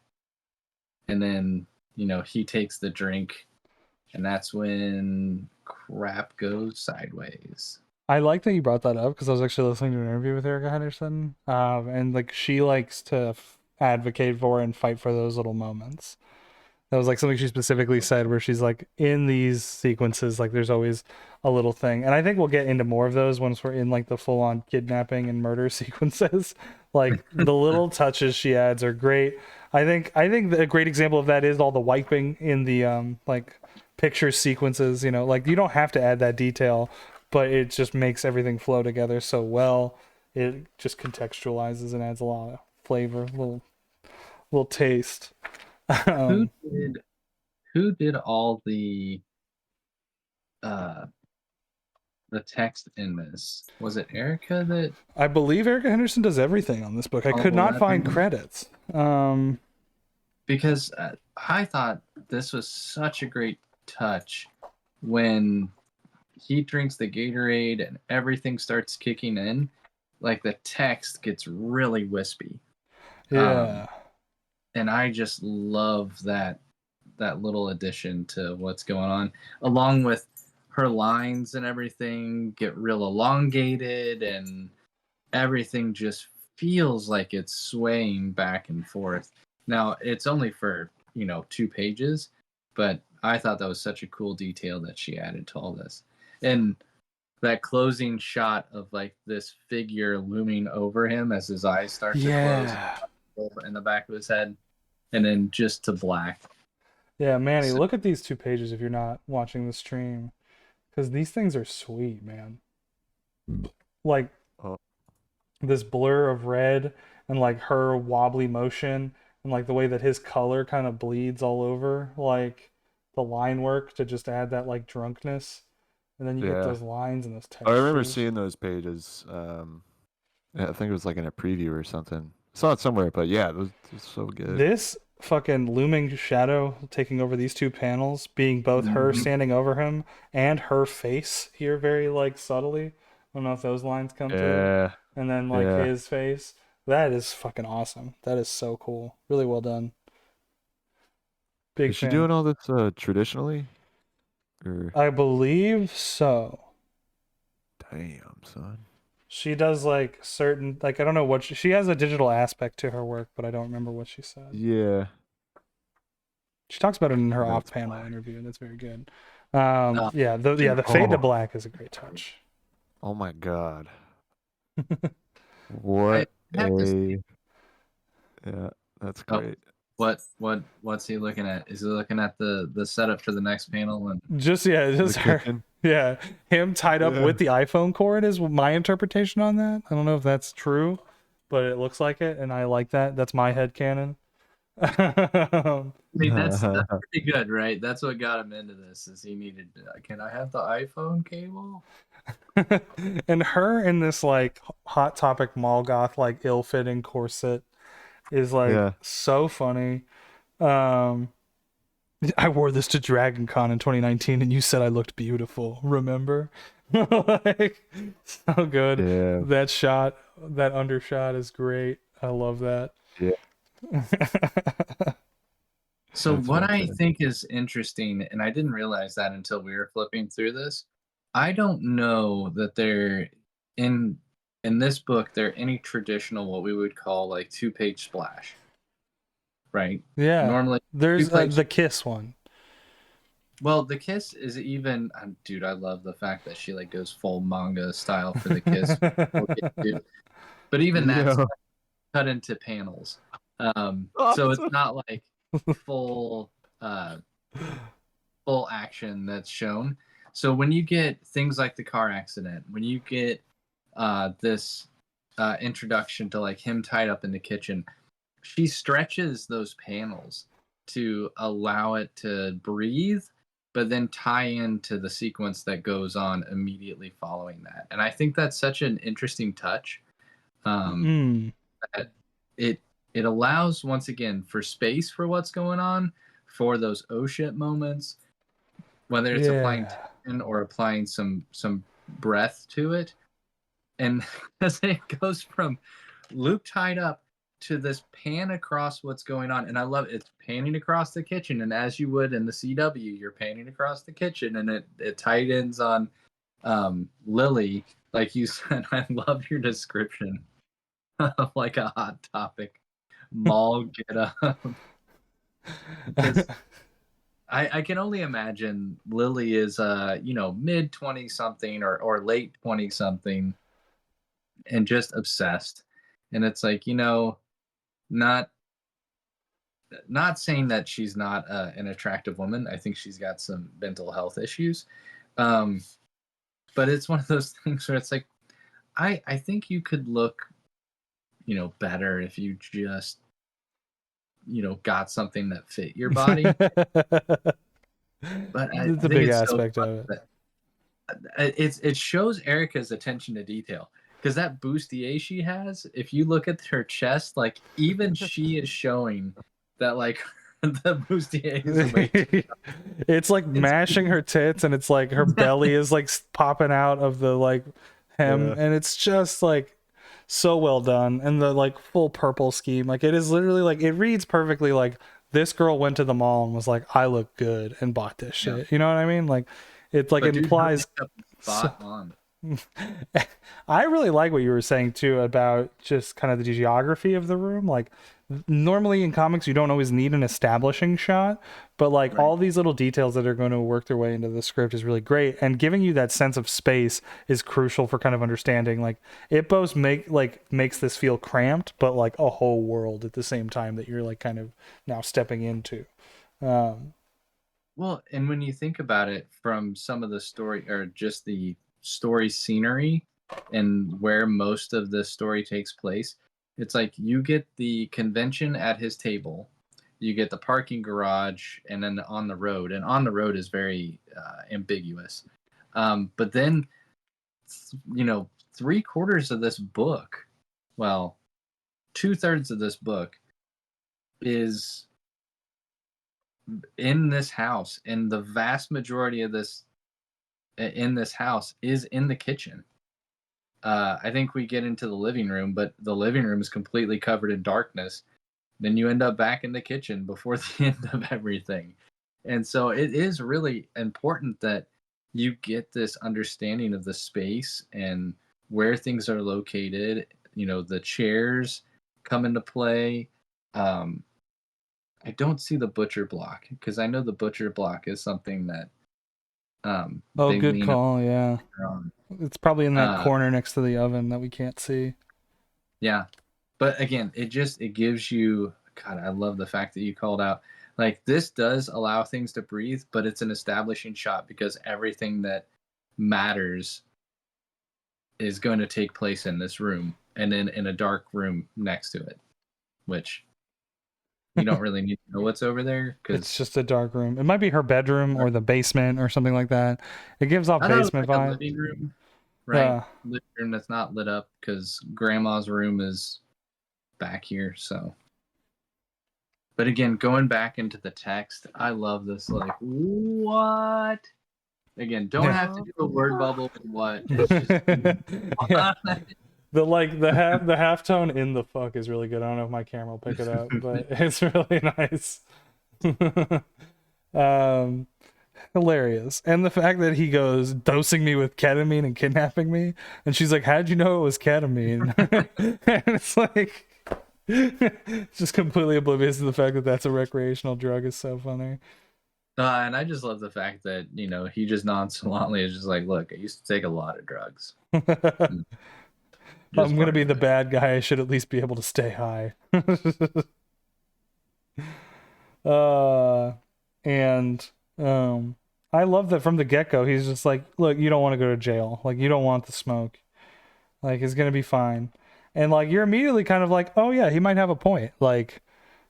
And then, he takes the drink, and that's when crap goes sideways. I like that you brought that up because I was actually listening to an interview with Erica Henderson, and like she likes to advocate for and fight for those little moments. That was like something she specifically said, where she's like, in these sequences, like there's always a little thing, and I think we'll get into more of those once we're in like the full-on kidnapping and murder sequences. Like the little touches she adds are great. I think a great example of that is all the wiping in the like picture sequences. Like you don't have to add that detail, but it just makes everything flow together so well. It just contextualizes and adds a lot of flavor, little taste. Who did all the text in this? Was it Erica that? I believe Erica Henderson does everything on this book. I could not find credits. Because I thought this was such a great touch when he drinks the Gatorade and everything starts kicking in. Like the text gets really wispy. Yeah. And I just love that little addition to what's going on, along with her lines and everything get real elongated, and everything just feels like it's swaying back and forth. Now, it's only for, 2 pages, but I thought that was such a cool detail that she added to all this. And that closing shot of like this figure looming over him as his eyes start to close in the back of his head, and then just to black. Yeah, Manny, look at these 2 pages if you're not watching the stream, because these things are sweet, man. Like this blur of red and like her wobbly motion and like the way that his color kind of bleeds all over, like the line work to just add that like drunkenness, and then you get those lines and those textures. I remember seeing those pages. I think it was like in a preview or something. I saw it somewhere, but yeah, it was so good. This fucking looming shadow taking over these 2 panels, being both her standing over him and her face here very like subtly. I don't know if those lines come through. And then like his face. That is fucking awesome. That is so cool. Really well done. Big Is she doing all this traditionally? Or... I believe so. Damn, son. She does like certain, like I don't know what she has a digital aspect to her work, but I don't remember what she said. Yeah. She talks about it in her off-panel interview, and that's very good. The fade to black is a great touch. Oh my god. What yeah, that's great. What's he looking at? Is he looking at the setup for the next panel? And just her kitchen? Yeah, him tied up with the iPhone cord is my interpretation on that. I don't know if that's true, but it looks like it, and I like that. That's my headcanon. I mean, that's pretty good, right? That's what got him into this, is he needed can I have the iPhone cable? And her in this like Hot Topic mall goth like ill-fitting corset is like so funny. Um, I wore this to Dragon Con in 2019, and you said I looked beautiful. Remember? Like, so good. Yeah. That shot, that undershot is great. I love that. Yeah. So That's what I fantastic. think is interesting, and I didn't realize that until we were flipping through this, I don't know that there in in this book there any traditional what we would call like two-page splash, right? Yeah. Normally There's two-page. the kiss one. Well, the kiss is even, dude. I love the fact that she like goes full manga style for the kiss. We'll get to. But even that's Yeah. cut into panels, so it's Awesome. not like full. Uh, Full action that's shown. So when you get things like the car accident, when you get this introduction to like him tied up in the kitchen, she stretches those panels to allow it to breathe, but then tie into the sequence that goes on immediately following that. And I think that's such an interesting touch. Um, Mm. that it it allows once again for space for what's going on, for those oh shit moments, whether it's applying Yeah. tension or applying some breath to it. And as it goes from Luke tied up to this pan across what's going on, and I love it. It's panning across the kitchen, and as you would in the CW, you're panning across the kitchen, and it tight ends on Lily, like you said. I love your description of like a hot topic mall get up because I can only imagine Lily is mid 20 something or late 20 something and just obsessed. And it's like, not not saying that she's not an attractive woman. I think she's got some mental health issues. Um, but it's one of those things where it's like I think you could look, better if you just, got something that fit your body. But I It's a think big it's so aspect fun of it. that it shows Erica's attention to detail because that bustier she has, if you look at her chest, like even she is showing that like the bustier is way too. It's like It's mashing her tits, and it's like her belly is like popping out of the like hem, Yeah. and it's just like so well done. And the like full purple scheme, like it is literally like it reads perfectly. Like this girl went to the mall and was like, I look good, and bought this yeah, shit. You know what I mean? Like it like but dude, her implies makeup is so. spot on. I really like what you were saying too about just kind of the geography of the room. Like normally in comics you don't always need an establishing shot, but like Right, all these little details that are going to work their way into the script is really great, and giving you that sense of space is crucial for kind of understanding like it both makes this feel cramped but like a whole world at the same time that you're like kind of now stepping into. um well, and when you think about it from some of the story or just the story scenery and where most of the story takes place, it's like you get the convention at his table, you get the parking garage, and then on the road. And on the road is very ambiguous. But then, three-quarters of this book, well, two-thirds of this book is in this house, and the vast majority of this in this house is in the kitchen. I think we get into the living room, but the living room is completely covered in darkness. Then you end up back in the kitchen before the end of everything. And so it is really important that you get this understanding of the space and where things are located. The chairs come into play. Um, I don't see the butcher block because I know the butcher block is something that oh, they good lean call. Yeah, on. it's probably in that Uh, corner next to the oven that we can't see. yeah, but again, it gives you. God, I love the fact that you called out like this does allow things to breathe, but it's an establishing shot because everything that matters is going to take place in this room and then in a dark room next to it, which you don't really need to know what's over there It's because just a dark room. It might be her bedroom or the basement or something like that. It gives off I thought it was basement like a vibe. living room, right? Yeah. Living room that's not lit up because grandma's room is back here. So, But again, going back into the text, I love this. Like, what? Again, don't have to do a word bubble with what. It's just Yeah. The half tone in the fuck is really good. I don't know if my camera will pick it up, but it's really nice. Hilarious. And the fact that he goes dosing me with ketamine and kidnapping me, and she's like, how'd you know it was ketamine? And it's like just completely oblivious to the fact that that's a recreational drug is so funny. And I just love the fact that, he just nonchalantly is just like, look, I used to take a lot of drugs. I'm gonna be the bad guy. I should at least be able to stay high. And I love that from the get-go he's just like, look, you don't want to go to jail, like you don't want the smoke, like it's gonna be fine. And like you're immediately kind of like, oh yeah, he might have a point, like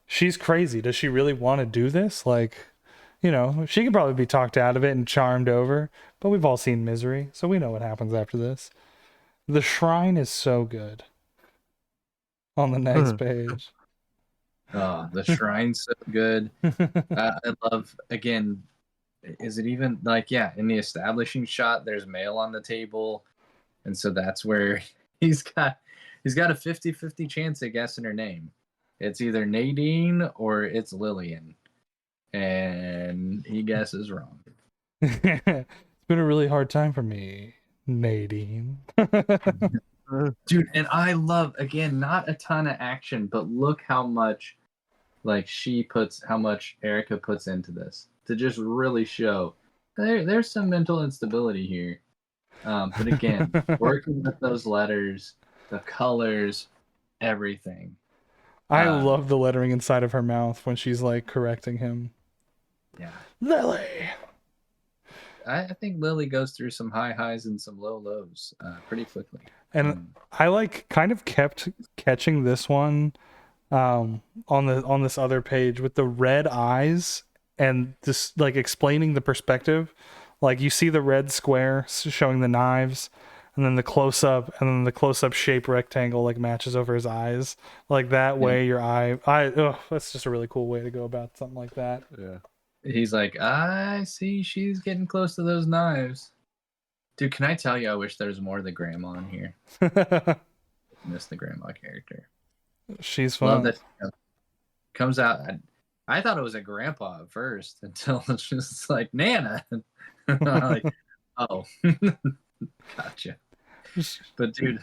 she's crazy, does she really want to do this? Like, she could probably be talked out of it and charmed over, but we've all seen Misery, so we know what happens after this. The shrine is so good on the next page. Oh, the shrine's so good. I love, again, is it even like, yeah, in the establishing shot, there's mail on the table. And so that's where he's got a 50-50 chance of guessing her name. It's either Nadine or it's Lillian. And he guesses wrong. It's been a really hard time for me, Nadine. Dude, and I love, again, not a ton of action, but look how much how much Erica puts into this to just really show there's some mental instability here. But again, working with those letters, the colors, everything. I love the lettering inside of her mouth when she's like correcting him. Yeah. Lily. I think Lily goes through some high highs and some low lows pretty quickly. And I like kind of kept catching this one on this other page with the red eyes and this like explaining the perspective. Like you see the red square showing the knives, and then the close up, and then the close up shape rectangle like matches over his eyes. Like that way your that's just a really cool way to go about something like that. Yeah. He's like, I see she's getting close to those knives. Dude, can I tell you, I wish there was more of the grandma in here. I miss the grandma character. She's fun. Love that she comes out. I thought it was a grandpa at first until it's just like, Nana. I'm like, oh, gotcha. But dude,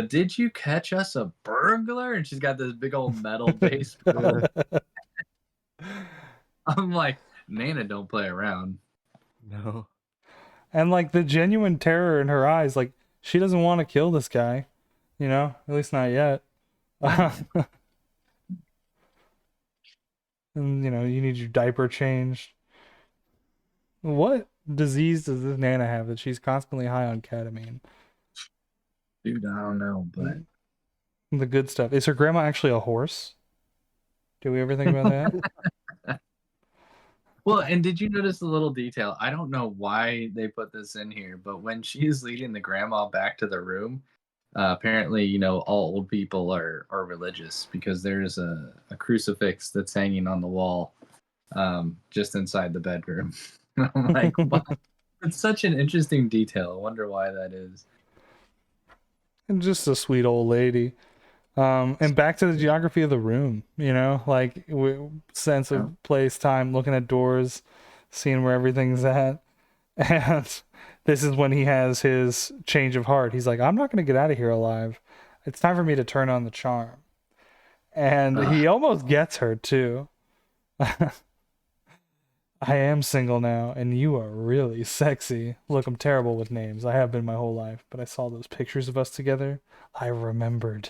did you catch us a burglar? And she's got this big old metal baseball. I'm like, Nana don't play around. No. And like the genuine terror in her eyes, like she doesn't want to kill this guy, at least not yet. And you need your diaper changed. What disease does this Nana have that she's constantly high on ketamine? Dude, I don't know, but the good stuff. Is her grandma actually a horse? Do we ever think about that? Well, and did you notice the little detail? I don't know why they put this in here, but when she's leading the grandma back to the room, apparently, all old people are religious because there's a crucifix that's hanging on the wall just inside the bedroom. I'm like, wow. It's such an interesting detail. I wonder why that is. And just a sweet old lady. And back to the geography of the room, like sense of place, time, looking at doors, seeing where everything's at. And this is when he has his change of heart. He's like, I'm not going to get out of here alive. It's time for me to turn on the charm. And he almost gets her too. I am single now, and you are really sexy. Look, I'm terrible with names. I have been my whole life, but I saw those pictures of us together. I remembered.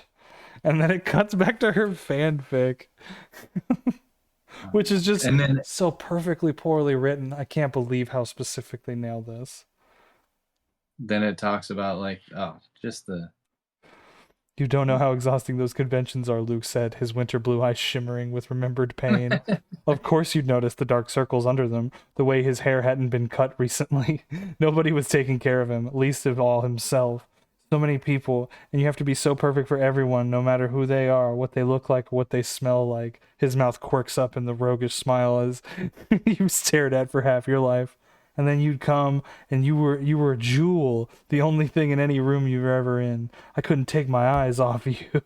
And then it cuts back to her fanfic, which is just so perfectly poorly written. I can't believe how specific they nailed this. Then it talks about You don't know how exhausting those conventions are, Luke said, his winter blue eyes shimmering with remembered pain. Of course you'd notice the dark circles under them, the way his hair hadn't been cut recently. Nobody was taking care of him, least of all himself. So many people, and you have to be so perfect for everyone, no matter who they are, what they look like, what they smell like. His mouth quirks up in the roguish smile as you stared at for half your life. And then you'd come, and you were a jewel, the only thing in any room you were ever in. I couldn't take my eyes off you.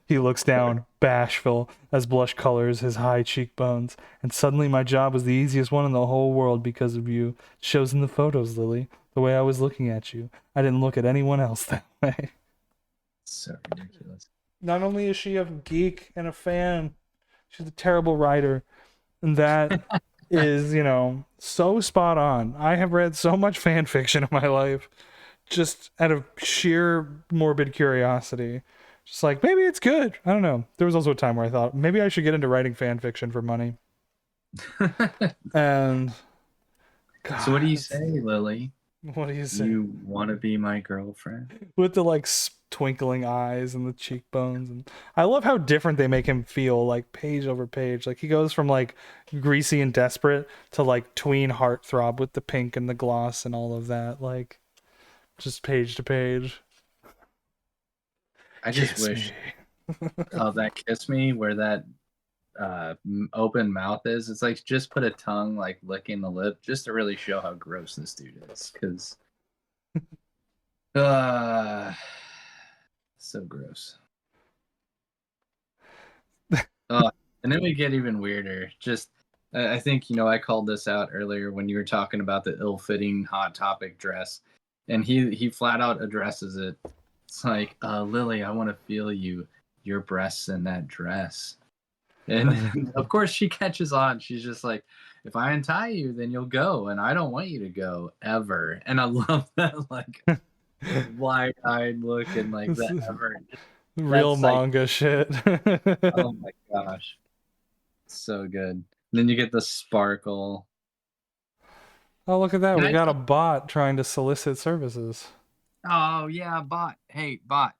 He looks down, bashful, as blush colors his high cheekbones. And suddenly my job was the easiest one in the whole world because of you. Shows in the photos, Lily. The way I was looking at you. I didn't look at anyone else that way. So ridiculous. Not only is she a geek and a fan, she's a terrible writer. And that is, so spot on. I have read so much fan fiction in my life, just out of sheer morbid curiosity. Just like, maybe it's good. I don't know. There was also a time where I thought, maybe I should get into writing fan fiction for money. And God, So what do you say, Lily? What do you say? You want to be my girlfriend? With the like twinkling eyes and the cheekbones, and I love how different they make him feel, like page over page. Like he goes from like greasy and desperate to like tween heartthrob with the pink and the gloss and all of that, like just page to page. I just Kiss wish me. that kiss me where that open mouth is. It's like just put a tongue like licking the lip just to really show how gross this dude is. Because so gross. And then we get even weirder. Just I think I called this out earlier when you were talking about the ill-fitting Hot Topic dress, and he flat out addresses it. It's like, Lily, I want to feel your breasts in that dress. And of course she catches on. She's just like, if I untie you, then you'll go, and I don't want you to go ever. And I love that like wide-eyed look and like that ever. Real That's, like, manga shit. oh my gosh. So good. And then you get the sparkle. Oh, look at that. Can We I got a bot trying to solicit services. Oh yeah, bot. Hey, bot.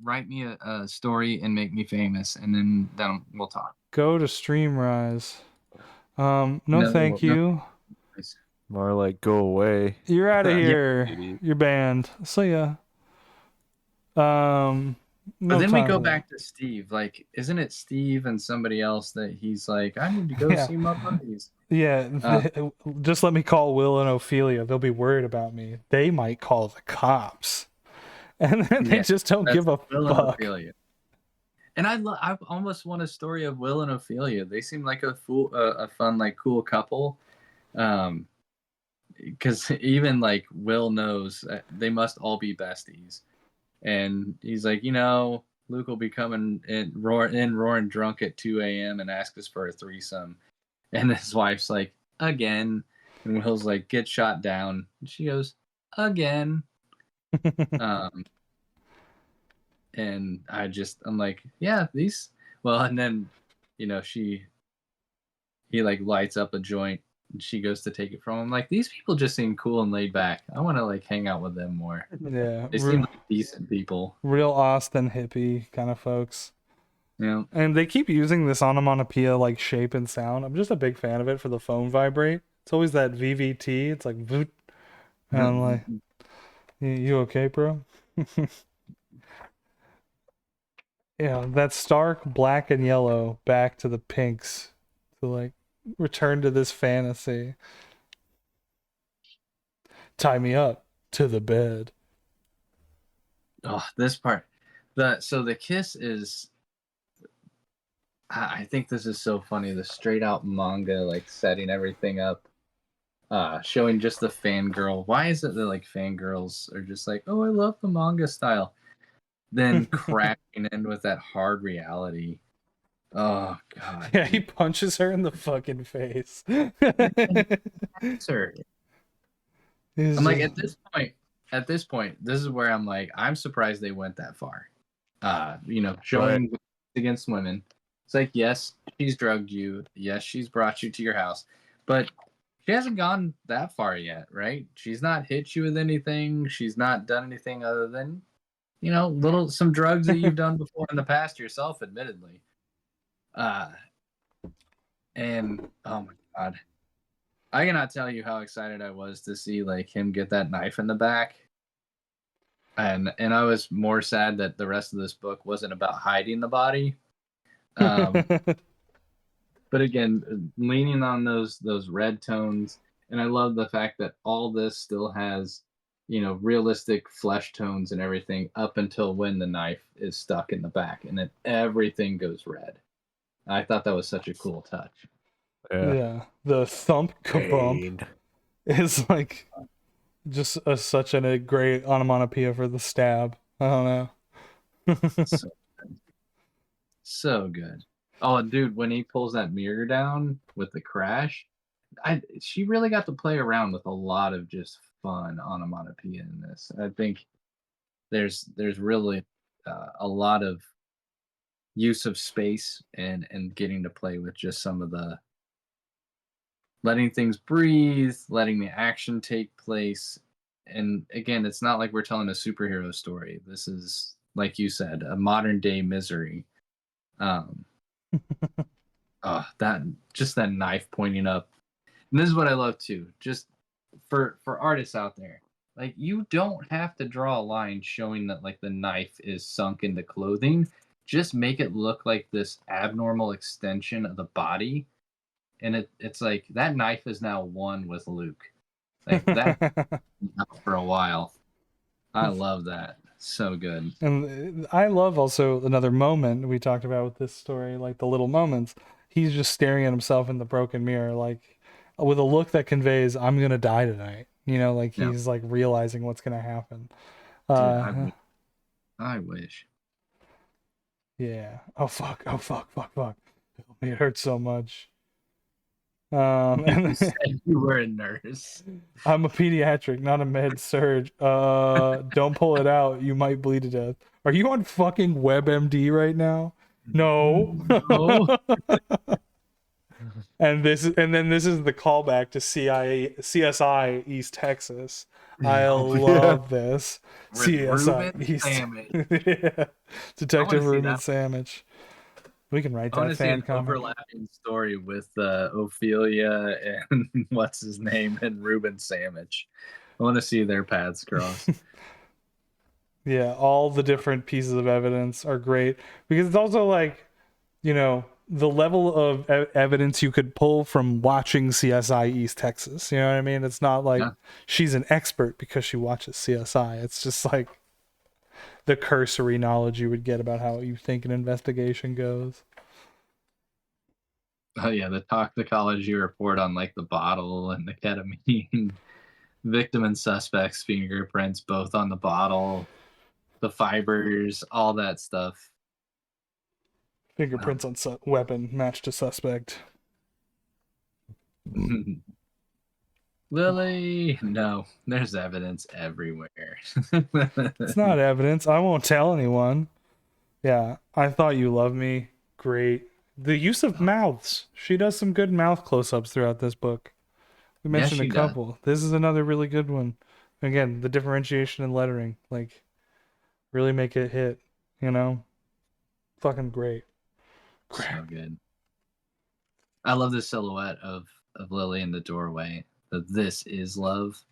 Write me a story and make me famous, and then we'll talk. Go to Streamrise. No, No, thank no, you. please. More like go away. You're out of Yeah. here. Idiot. You're banned. See ya. But No then we time go for that. back to Steve. Like, isn't it Steve and somebody else that he's like, I need to go Yeah. see my buddies? Yeah, just let me call Will and Ophelia. They'll be worried about me. They might call the cops. And then they Yeah, just don't That's give a Will and fuck. Ophelia. And I almost want a story of Will and Ophelia. They seem like a fun, like cool couple. Because even like Will knows they must all be besties, and he's like, Luke will be coming in roaring drunk at 2 a.m. and ask us for a threesome, and his wife's like, again, and Will's like, get shot down, and she goes, again. And I'm like, yeah, these. Well, and then, he like lights up a joint and she goes to take it from him. Like, these people just seem cool and laid back. I want to like hang out with them more. Yeah, They seem like decent people. real Austin hippie kind of folks. Yeah. And they keep using this onomatopoeia like shape and sound. I'm just a big fan of it for the phone vibrate. It's always that VVT. It's like voot. And I'm like, you okay, bro? Yeah, that stark black and yellow back to the pinks to like return to this fantasy. Tie me up to the bed. Oh, this part. So the kiss is. I think this is so funny. The straight out manga, like setting everything up, showing just the fangirl. Why is it that like fangirls are just like, oh, I love the manga style, then crashing in with that hard reality. Oh God. Yeah, he punches her in the fucking face. Sir. He's I'm like, just- at this point, this is where I'm like, I'm surprised they went that far. Showing against women. It's like, yes, she's drugged you. Yes, she's brought you to your house, but she hasn't gone that far yet, right? She's not hit you with anything. She's not done anything other than, some drugs that you've done before in the past yourself, admittedly. And oh my God. I cannot tell you how excited I was to see like him get that knife in the back. And I was more sad that the rest of this book wasn't about hiding the body. But again, leaning on those red tones, and I love the fact that all this still has, realistic flesh tones and everything up until when the knife is stuck in the back, and then everything goes red. I thought that was such a cool touch. Yeah, the thump kabump Pain. is like just such a great onomatopoeia for the stab. I don't know. So good. So good. Oh, dude, when he pulls that mirror down with the crash, she really got to play around with a lot of just fun onomatopoeia in this. I think there's really a lot of use of space and getting to play with just some of the letting things breathe, letting the action take place. And again, it's not like we're telling a superhero story. This is, like you said, a modern day Misery. Um, that just that knife pointing up. And this is what I love too. Just for artists out there, like you don't have to draw a line showing that like the knife is sunk into clothing. Just make it look like this abnormal extension of the body, and it's like that knife is now one with Luke. Like that for a while. I love that. So good. And I love also another moment we talked about with this story, like the little moments. He's just staring at himself in the broken mirror, like with a look that conveys, "I'm gonna die tonight." Like Yeah, he's like realizing what's gonna happen. dude. Uh, I wish. yeah. Oh fuck. Oh fuck. Fuck. Fuck. It hurts so much. You And said you were a nurse. I'm a pediatric, not a med surge. Don't pull it out. You might bleed to death. Are you on fucking WebMD right now? No. No. And this is the callback to CSI East Texas. I Oh, Yeah. love this. with CSI Ruben East. Sandwich. Yeah. I want to Detective see Ruben that. Sandwich. We can write I want that to see fan an comic. overlapping story with Ophelia and what's his name and Ruben Sandwich. I want to see their paths cross. Yeah, all the different pieces of evidence are great because it's also like, the level of evidence you could pull from watching CSI East Texas. You know what I mean? It's not like Yeah. she's an expert because she watches CSI. It's just like the cursory knowledge you would get about how you think an investigation goes. Oh yeah, the toxicology report on like the bottle and the ketamine, victim and suspect's fingerprints both on the bottle, the fibers, all that stuff. Fingerprints on weapon matched to suspect. Lily, no, there's evidence everywhere. It's not evidence. I won't tell anyone. Yeah, I thought you loved me. Great. The use of mouths. She does some good mouth close-ups throughout this book. We Yes, mentioned a she does. couple. This is another really good one. Again, the differentiation in lettering, like, really make it hit. You know, fucking great. Great. So good. I love the silhouette of Lily in the doorway. This is love.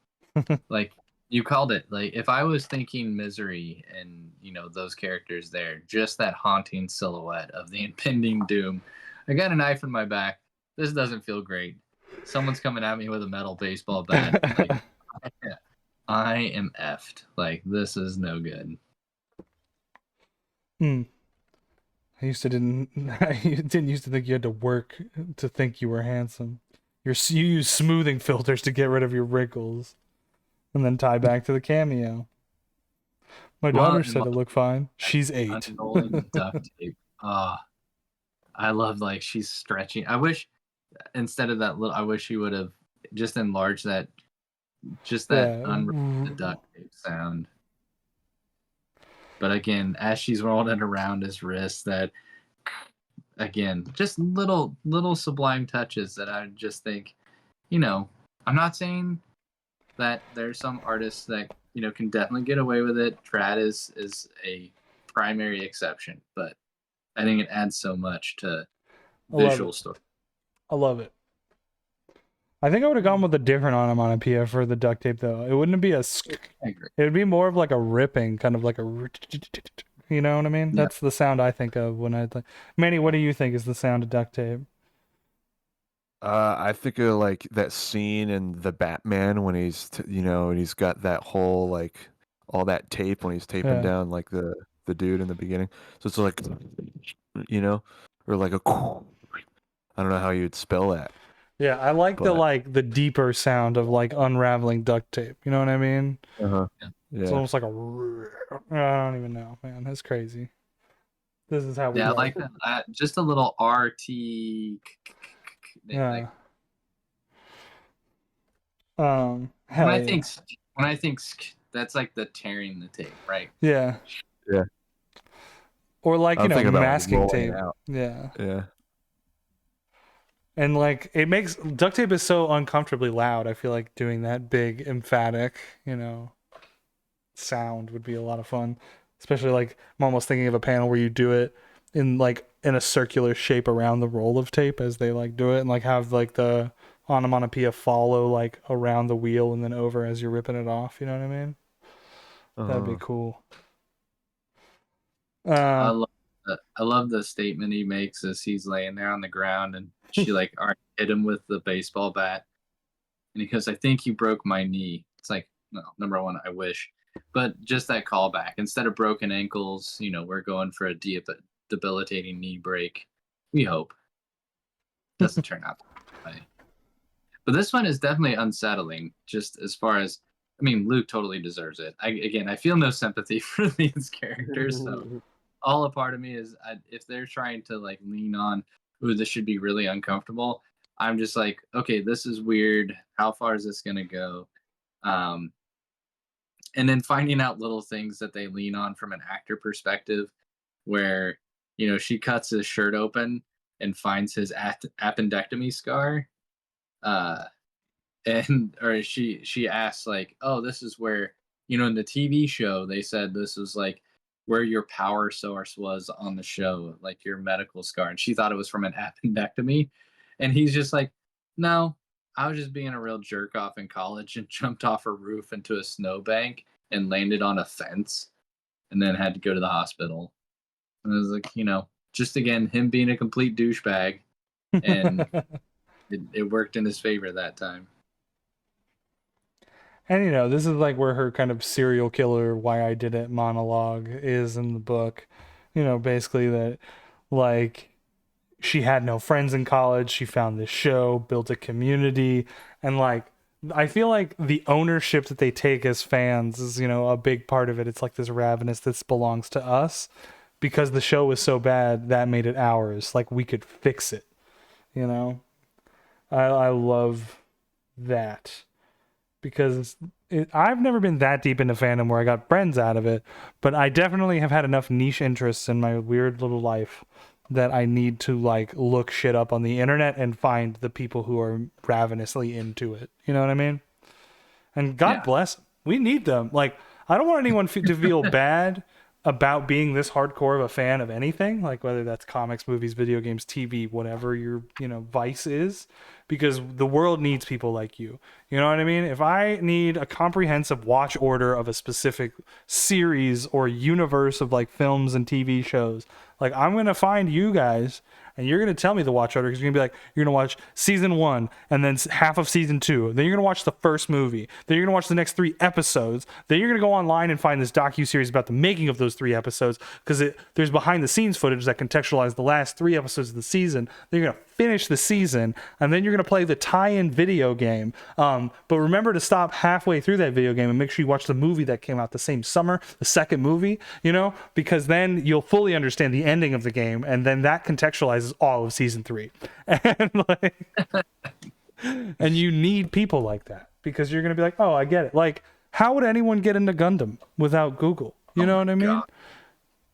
Like you called it. Like if I was thinking Misery and those characters there, just that haunting silhouette of the impending doom. I got a knife in my back. This doesn't feel great. Someone's coming at me with a metal baseball bat. Like I am effed. Like this is no good. Hmm. I used to didn't. I didn't used to think you had to work to think you were handsome. You use smoothing filters to get rid of your wrinkles, and then tie back to the cameo. My Well, daughter and said like it looked fine. She's 8. unrolling duct tape. I love like she's stretching. I wish instead of that little, I wish he would have just enlarged that, just that Yeah. unrelated duct tape sound. But again, as she's rolling it around his wrist, that again, just little sublime touches that I just think, I'm not saying that there's some artists that can definitely get away with it. Trad is a primary exception, but I think it adds so much to I love visual it. story. I love it. I think I would have gone with a different onomatopoeia for the duct tape though. It wouldn't be a I agree. it would be more of like a ripping, kind of like a you know what I mean? Yeah. That's the sound I think of when I think. Manny, what do you think is the sound of duct tape? I think of like that scene in the Batman when he's and he's got that whole like all that tape when he's taping Yeah. down like the dude in the beginning. So it's like you know, or like a I don't know how you'd spell that, Yeah, I like but the deeper sound of like unraveling duct tape. You know what I mean? uh-huh. Yeah. It's Yeah. almost like a I don't even know, man. That's crazy. This is how we Yeah, I roll. like that. Just a little RT. Yeah. Like when Hell I yeah. think when I think that's like the tearing the tape, right? Yeah. Yeah. Or like, I'm thinking about like masking rolling it tape. out. Yeah. Yeah. And like it makes duct tape is so uncomfortably loud. I feel like doing that big emphatic, sound would be a lot of fun. Especially like I'm almost thinking of a panel where you do it in a circular shape around the roll of tape as they like do it, and like have like the onomatopoeia follow like around the wheel and then over as you're ripping it off. You know what I mean? That'd be Uh-huh. cool. I Uh, love I love the statement he makes as he's laying there on the ground and she like hit him with the baseball bat and he goes, "I think you broke my knee." It's like, no, number one, I wish, but just that callback. Instead of broken ankles, we're going for a debilitating knee break. We hope doesn't turn out that way. But this one is definitely unsettling, just as far as I mean, Luke totally deserves it. I feel no sympathy for these characters, so all a part of me is if they're trying to like lean on, ooh, this should be really uncomfortable. I'm just like, okay, this is weird. How far is this gonna go? Um, and then finding out little things that they lean on from an actor perspective, where she cuts his shirt open and finds his appendectomy scar. Uh, and or she asks like, oh, this is where in the TV show they said this was like where your power source was on the show, like your medical scar, and she thought it was from an appendectomy, and he's just like, no, I was just being a real jerk off in college and jumped off a roof into a snowbank and landed on a fence and then had to go to the hospital. And it was like, just again him being a complete douchebag, and it worked in his favor that time. And this is like where her kind of serial killer why I did it monologue is in the book. Basically that like she had no friends in college, she found this show, built a community, and like I feel like the ownership that they take as fans is, a big part of it. It's like this ravenous this belongs to us because the show was so bad that made it ours. Like we could fix it, you know? I love that because I've never been that deep into fandom where I got friends out of it, but I definitely have had enough niche interests in my weird little life that I need to like look shit up on the internet and find the people who are ravenously into it. You know what I mean? And God Yeah. bless them. We need them. Like I don't want anyone to feel bad about being this hardcore of a fan of anything, like whether that's comics, movies, video games, TV, whatever your vice is, because the world needs people like you. You know what I mean? If I need a comprehensive watch order of a specific series or universe of like films and TV shows, like I'm gonna find you guys and you're going to tell me the watch order because you're going to be like, you're going to watch season 1 and then half of season 2. Then you're going to watch the first movie. Then you're going to watch the next 3 episodes. Then you're going to go online and find this docu-series about the making of those 3 episodes because there's behind the scenes footage that contextualize the last 3 episodes of the season. Then you're going to finish the season and then you're going to play the tie-in video game. But remember to stop halfway through that video game and make sure you watch the movie that came out the same summer, the second movie, because then you'll fully understand the ending of the game and then that contextualizes all of season 3. And and you need people like that because you're going to be like, oh, I get it. Like, how would anyone get into Gundam without Google? You know what I mean? God.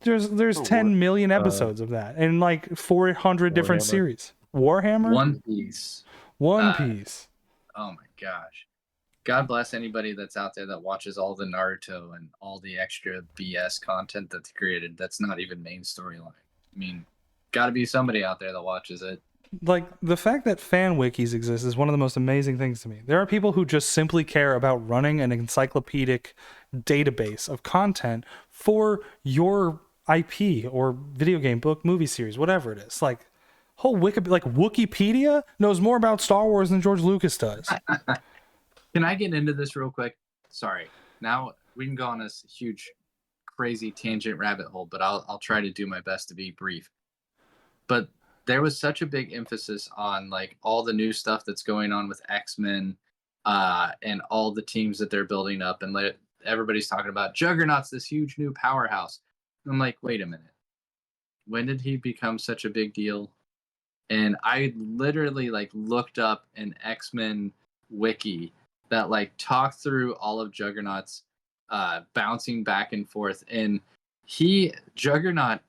There's 10 million episodes of that and like 400 different Warhammer. series. Warhammer? One Piece. One Piece. Oh my gosh. God bless anybody that's out there that watches all the Naruto and all the extra BS content that's created that's not even main storyline. I mean, got to be somebody out there that watches it. like the fact that fan wikis exist is one of the most amazing things to me. There are people who just simply care about running an encyclopedic database of content for your IP or video game, book, movie series, whatever it is. Like whole like Wikipedia knows more about Star Wars than George Lucas does. Can I get into this real quick? Sorry. Now we can go on this huge, crazy tangent rabbit hole, but I'll try to do my best to be brief. But there was such a big emphasis on like all the new stuff that's going on with X-Men, and all the teams that they're building up, and everybody's talking about Juggernaut's this huge new powerhouse. I'm like, wait a minute. When did he become such a big deal? And I literally like looked up an X-Men wiki that like talked through all of Juggernaut's bouncing back and forth. And Juggernaut,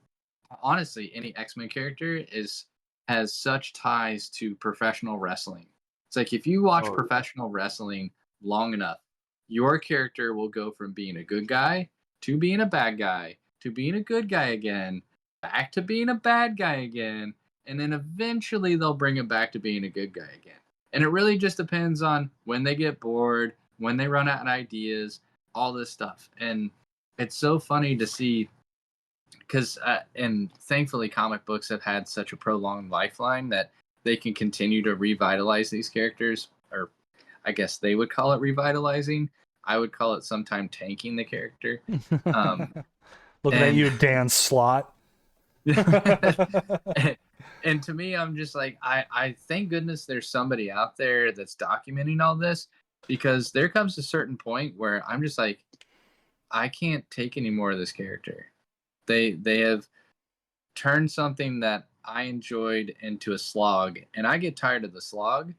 honestly, any X-Men character has such ties to professional wrestling. It's like if you watch professional wrestling long enough, your character will go from being a good guy to being a bad guy to being a good guy again, back to being a bad guy again, and then eventually they'll bring it back to being a good guy again. And it really just depends on when they get bored, when they run out of ideas, all this stuff. And it's so funny to see because, and thankfully, comic books have had such a prolonged lifeline that they can continue to revitalize these characters, or I guess they would call it revitalizing. I would call it sometime tanking the character. Looking at you, Dan Slott. And to me, I'm just like, I thank goodness there's somebody out there that's documenting all this, because there comes a certain point where I'm just like, I can't take any more of this character. They have turned something that I enjoyed into a slog, and I get tired of the slog.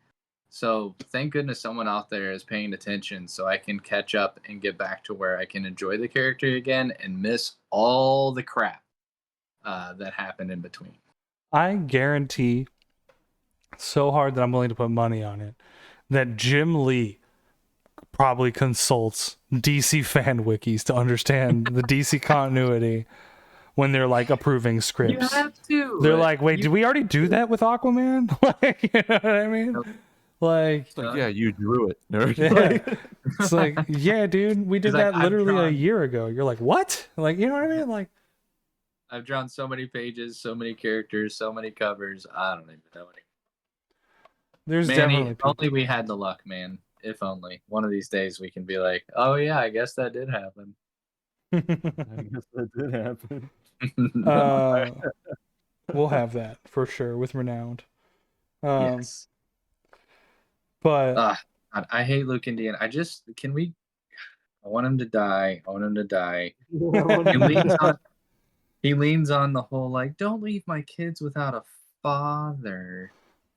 So thank goodness someone out there is paying attention so I can catch up and get back to where I can enjoy the character again and miss all the crap that happened in between. I guarantee so hard that I'm willing to put money on it that Jim Lee probably consults DC fan wikis to understand the DC continuity when they're like approving scripts. You have to. They're like, wait, did we already do that with Aquaman? Like, you know what I mean? Like, It's like, yeah, you drew it, nerd. yeah. It's like, yeah, dude, we did that I've literally a drawn- year ago. You're like, what? Like, you know what I mean? Like, I've drawn so many pages, so many characters, so many covers. I don't even know any. there's Manny, definitely if people. only we had the luck, man. If only. One of these days we can be like, oh yeah, I guess that did happen. I guess that did happen. We'll have that for sure with Renowned. Yes. But God, I hate Luke Indiana. I want him to die. I want him to die. He leans on the whole, like, don't leave my kids without a father.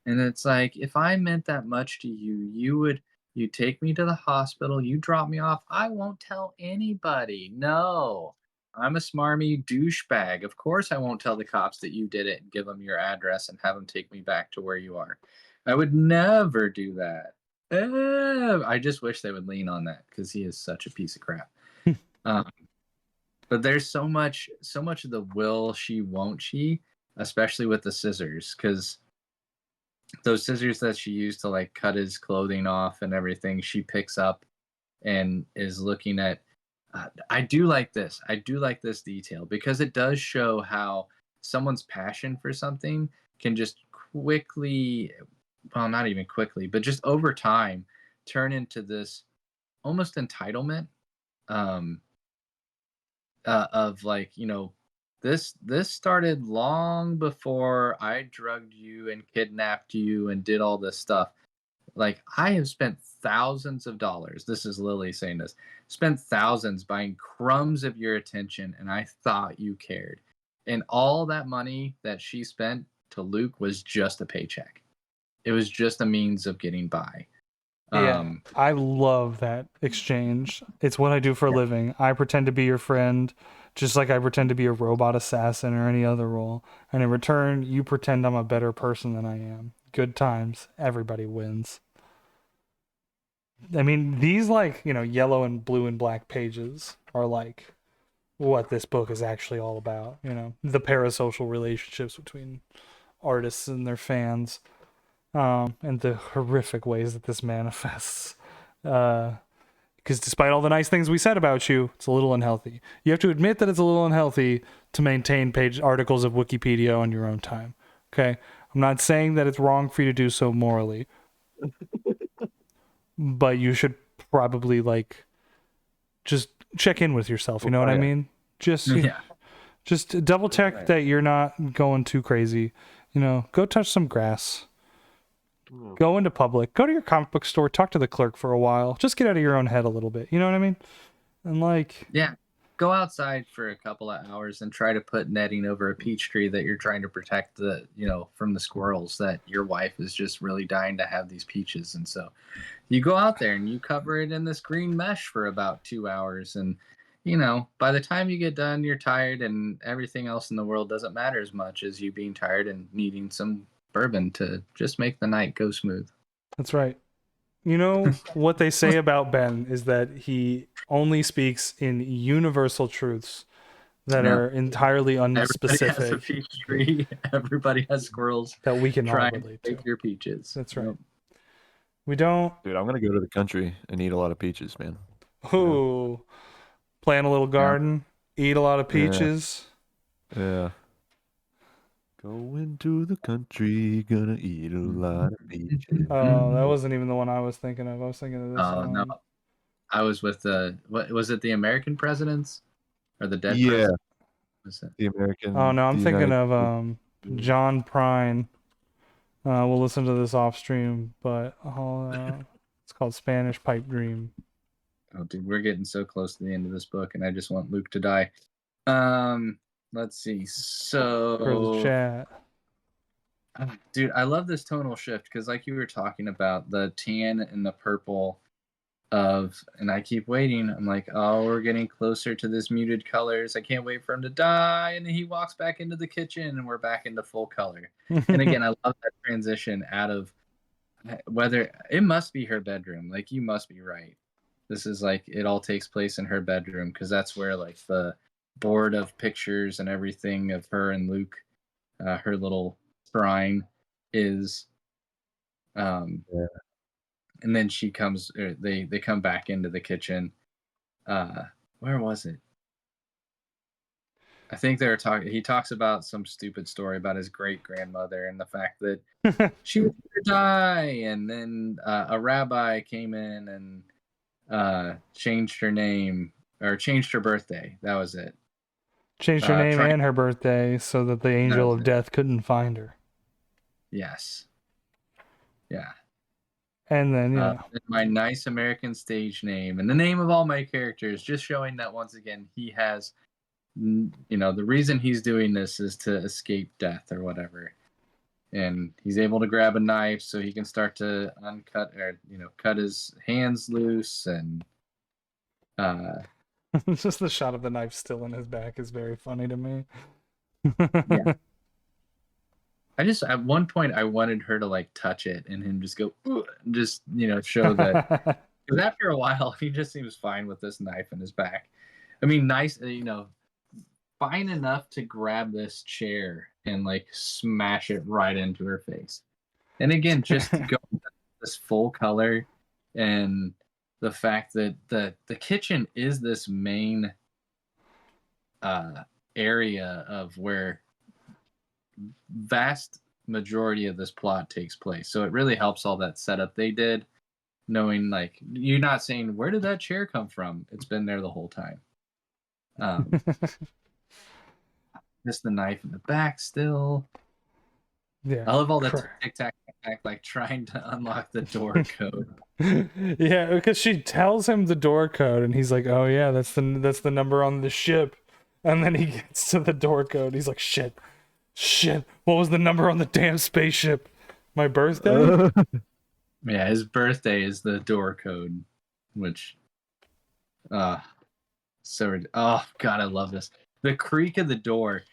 And it's like, if I meant that much to you, you'd take me to the hospital, you drop me off. I won't tell anybody. No, I'm a smarmy douchebag. Of course I won't tell the cops that you did it and give them your address and have them take me back to where you are. I would never do that. I just wish they would lean on that, because he is such a piece of crap. But there's so much of the will she, won't she, especially with the scissors, because those scissors that she used to like cut his clothing off and everything, she picks up and is looking at. I do like this detail, because it does show how someone's passion for something can just quickly, well, not even quickly, but just over time, turn into this almost entitlement. Of like, this started long before I drugged you and kidnapped you and did all this stuff. Like, I have spent thousands of dollars. This is Lily saying this. Spent thousands buying crumbs of your attention, and I thought you cared. And all that money that she spent to Luke was just a paycheck. It was just a means of getting by. yeah, I love that exchange. It's what I do for a living. I pretend to be your friend, just like I pretend to be a robot assassin or any other role. And in return, you pretend I'm a better person than I am. Good times. Everybody wins. I mean, these like, yellow and blue and black pages are like what this book is actually all about. The parasocial relationships between artists and their fans, and the horrific ways that this manifests. Because despite all the nice things we said about you, it's a little unhealthy. You have to admit that it's a little unhealthy to maintain page articles of Wikipedia on your own time. Okay? I'm not saying that it's wrong for you to do so morally, but you should probably like just check in with yourself. You know what I mean? Just Yeah. just double check Right. that you're not going too crazy. You know, go touch some grass. Go into public. Go to your comic book store. Talk to the clerk for a while. Just get out of your own head a little bit. You know what I mean? And like, Yeah. Go outside for a couple of hours and try to put netting over a peach tree that you're trying to protect from the squirrels that your wife is just really dying to have these peaches. And so you go out there and you cover it in this green mesh for about 2 hours. And, by the time you get done, you're tired and everything else in the world doesn't matter as much as you being tired and needing some bourbon to just make the night go smooth. that's right. You know what they say about Ben is that he only speaks in universal truths that Yeah. are entirely Everybody has a unspecific peach tree. Everybody has squirrels that we can all trying to relate to. take your peaches. That's right. Yep. We don't. Dude, I'm gonna go to the country and eat a lot of peaches, man. Ooh, plant a little garden, eat a lot of Yeah. peaches. Yeah. Going to the country, gonna eat a lot of peaches. Oh, that wasn't even the one I was thinking of. I was thinking of this Oh one. no, I was with what was it? The American presidents or the dead Yeah, president? Was it? the American. Oh no, I'm the thinking United of John Prine. We'll listen to this off stream, but it's called Spanish Pipe Dream. Oh, dude, we're getting so close to the end of this book, and I just want Luke to die. Let's see. For the So, chat. dude, I love this tonal shift because, like you were talking about, the tan and the purple and I keep waiting. I'm like, oh, we're getting closer to this muted colors. I can't wait for him to die. And then he walks back into the kitchen, and we're back into full color. And again, I love that transition out of whether it must be her bedroom. Like, you must be right. This is like it all takes place in her bedroom because that's where like the board of pictures and everything of her and Luke, her little shrine is. Yeah. And then she comes. They come back into the kitchen. Where was it? I think they were talking. He talks about some stupid story about his great grandmother and the fact that she was going to die, and then a rabbi came in and changed her name or changed her birthday. That was it. Changed her name and her birthday so that the angel of death couldn't find her. Yes. Yeah. And then, my nice American stage name and the name of all my characters, just showing that once again he has, the reason he's doing this is to escape death or whatever. And he's able to grab a knife so he can start to uncut or cut his hands loose and just the shot of the knife still in his back is very funny to me. Yeah. I just at one point I wanted her to like touch it and him just go and just show that because after a while he just seems fine with this knife in his back. I mean, nice, fine enough to grab this chair and like smash it right into her face. And again, just go this full color and the fact that the kitchen is this main area of where vast majority of this plot takes place. So it really helps all that setup they did, knowing like you're not saying where did that chair come from? It's been there the whole time. Just the knife in the back still. Yeah. I love all the tic-tac like trying to unlock the door code. Yeah, because she tells him the door code and he's like, "Oh yeah, that's the number on the ship." And then he gets to the door code. He's like, "Shit. What was the number on the damn spaceship? My birthday?" Yeah, his birthday is the door code, which oh god, I love this. The creak of the door.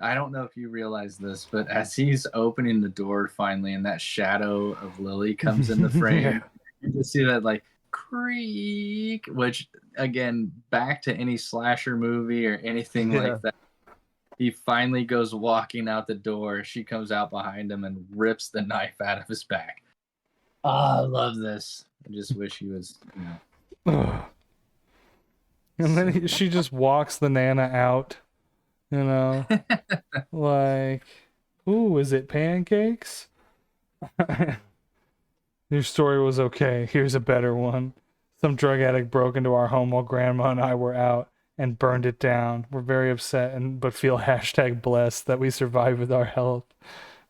I don't know if you realize this, but as he's opening the door finally and that shadow of Lily comes in the frame, Yeah. you can see that like creak, which again, back to any slasher movie or anything like that. He finally goes walking out the door. She comes out behind him and rips the knife out of his back. Oh, I love this. I just wish he was, Ugh. And then she just walks the Nana out, you know, like, ooh, is it pancakes? Your story was okay. Here's a better one. Some drug addict broke into our home while Grandma and I were out and burned it down. We're very upset but feel #blessed that we survived with our health.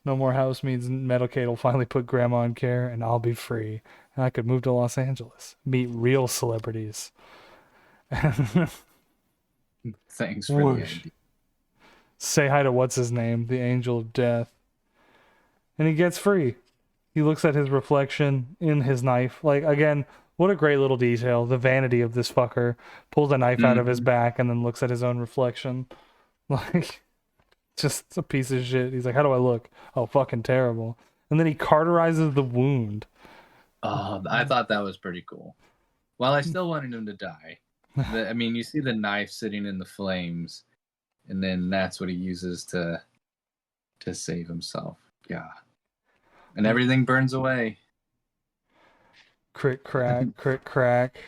No more house means Medicaid will finally put Grandma in care and I'll be free. And I could move to Los Angeles, meet real celebrities. thanks for the Whoosh. idea. Say hi to what's his name, the angel of death. And he gets free. He looks at his reflection in his knife. Like, again, what a great little detail. The vanity of this fucker. Pulls a knife out of his back and then looks at his own reflection. Like, just a piece of shit. He's like, how do I look? Oh, fucking terrible. And then he cauterizes the wound. Oh, I thought that was pretty cool. Well, I still wanted him to die. I mean, you see the knife sitting in the flames, and then that's what he uses to save himself. Yeah. And everything burns away. Crick crack, crick crack.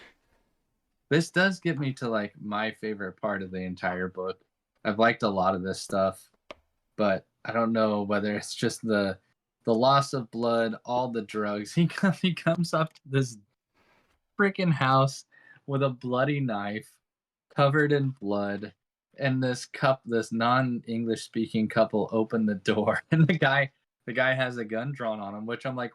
This does get me to like my favorite part of the entire book. I've liked a lot of this stuff, but I don't know whether it's just the loss of blood, all the drugs. He comes up to this freaking house with a bloody knife covered in blood, and this non-English speaking couple open the door, and the guy has a gun drawn on him, which I'm like,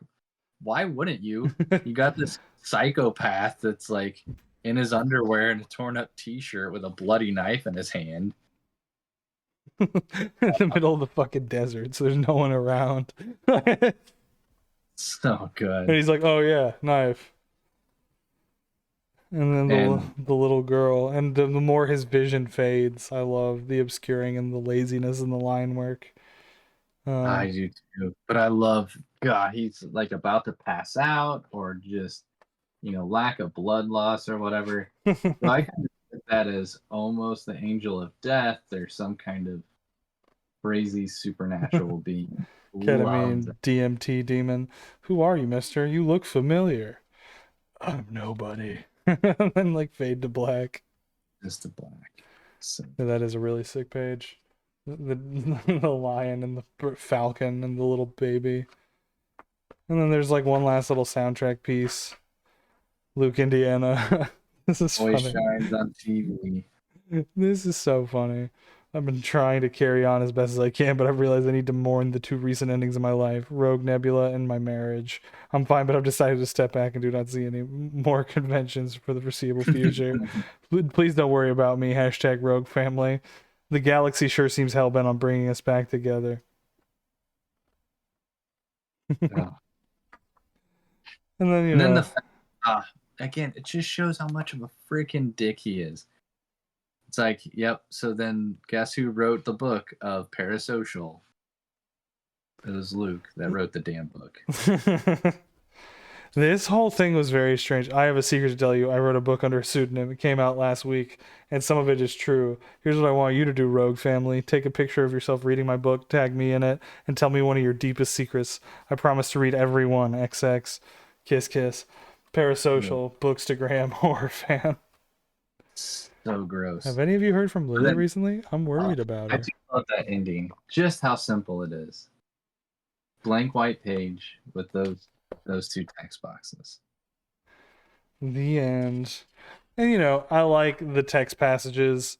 why wouldn't you? You got this psychopath that's like in his underwear and a torn up t-shirt with a bloody knife in his hand. In the middle of the fucking desert, so there's no one around. So good. And he's like, oh yeah, knife. And then the little girl, and the more his vision fades, I love the obscuring and the laziness and the line work. I do too, but I love God. He's like about to pass out, or just lack of blood loss or whatever. So I kind of think that as almost the angel of death. There's some kind of crazy supernatural being. Ketamine, DMT demon. Who are you, mister? You look familiar. I'm nobody. And then like fade to black. Just to black. So Yeah, that is a really sick page. The lion and the falcon and the little baby. And then there's like one last little soundtrack piece. Luke, Indiana. This is always funny. shines on TV. This is so funny. I've been trying to carry on as best as I can, but I've realized I need to mourn the two recent endings of my life, Rogue Nebula and my marriage. I'm fine, but I've decided to step back and do not see any more conventions for the foreseeable future. Please don't worry about me, #Rogue Family. The galaxy sure seems hellbent on bringing us back together. Oh. And then, And then again, it just shows how much of a freaking dick he is. It's like, yep. So then, guess who wrote the book of Parasocial? It was Luke that wrote the damn book. This whole thing was very strange. I have a secret to tell you. I wrote a book under a pseudonym. It came out last week, and some of it is true. Here's what I want you to do, Rogue Family. Take a picture of yourself reading my book, tag me in it, and tell me one of your deepest secrets. I promise to read every one. XX. Kiss, kiss. Parasocial. Bookstagram. Horror fan. So gross. Have any of you heard from Lily recently? I'm worried about her. I do love that ending. Just how simple it is. Blank white page with those two text boxes. The end. And I like the text passages.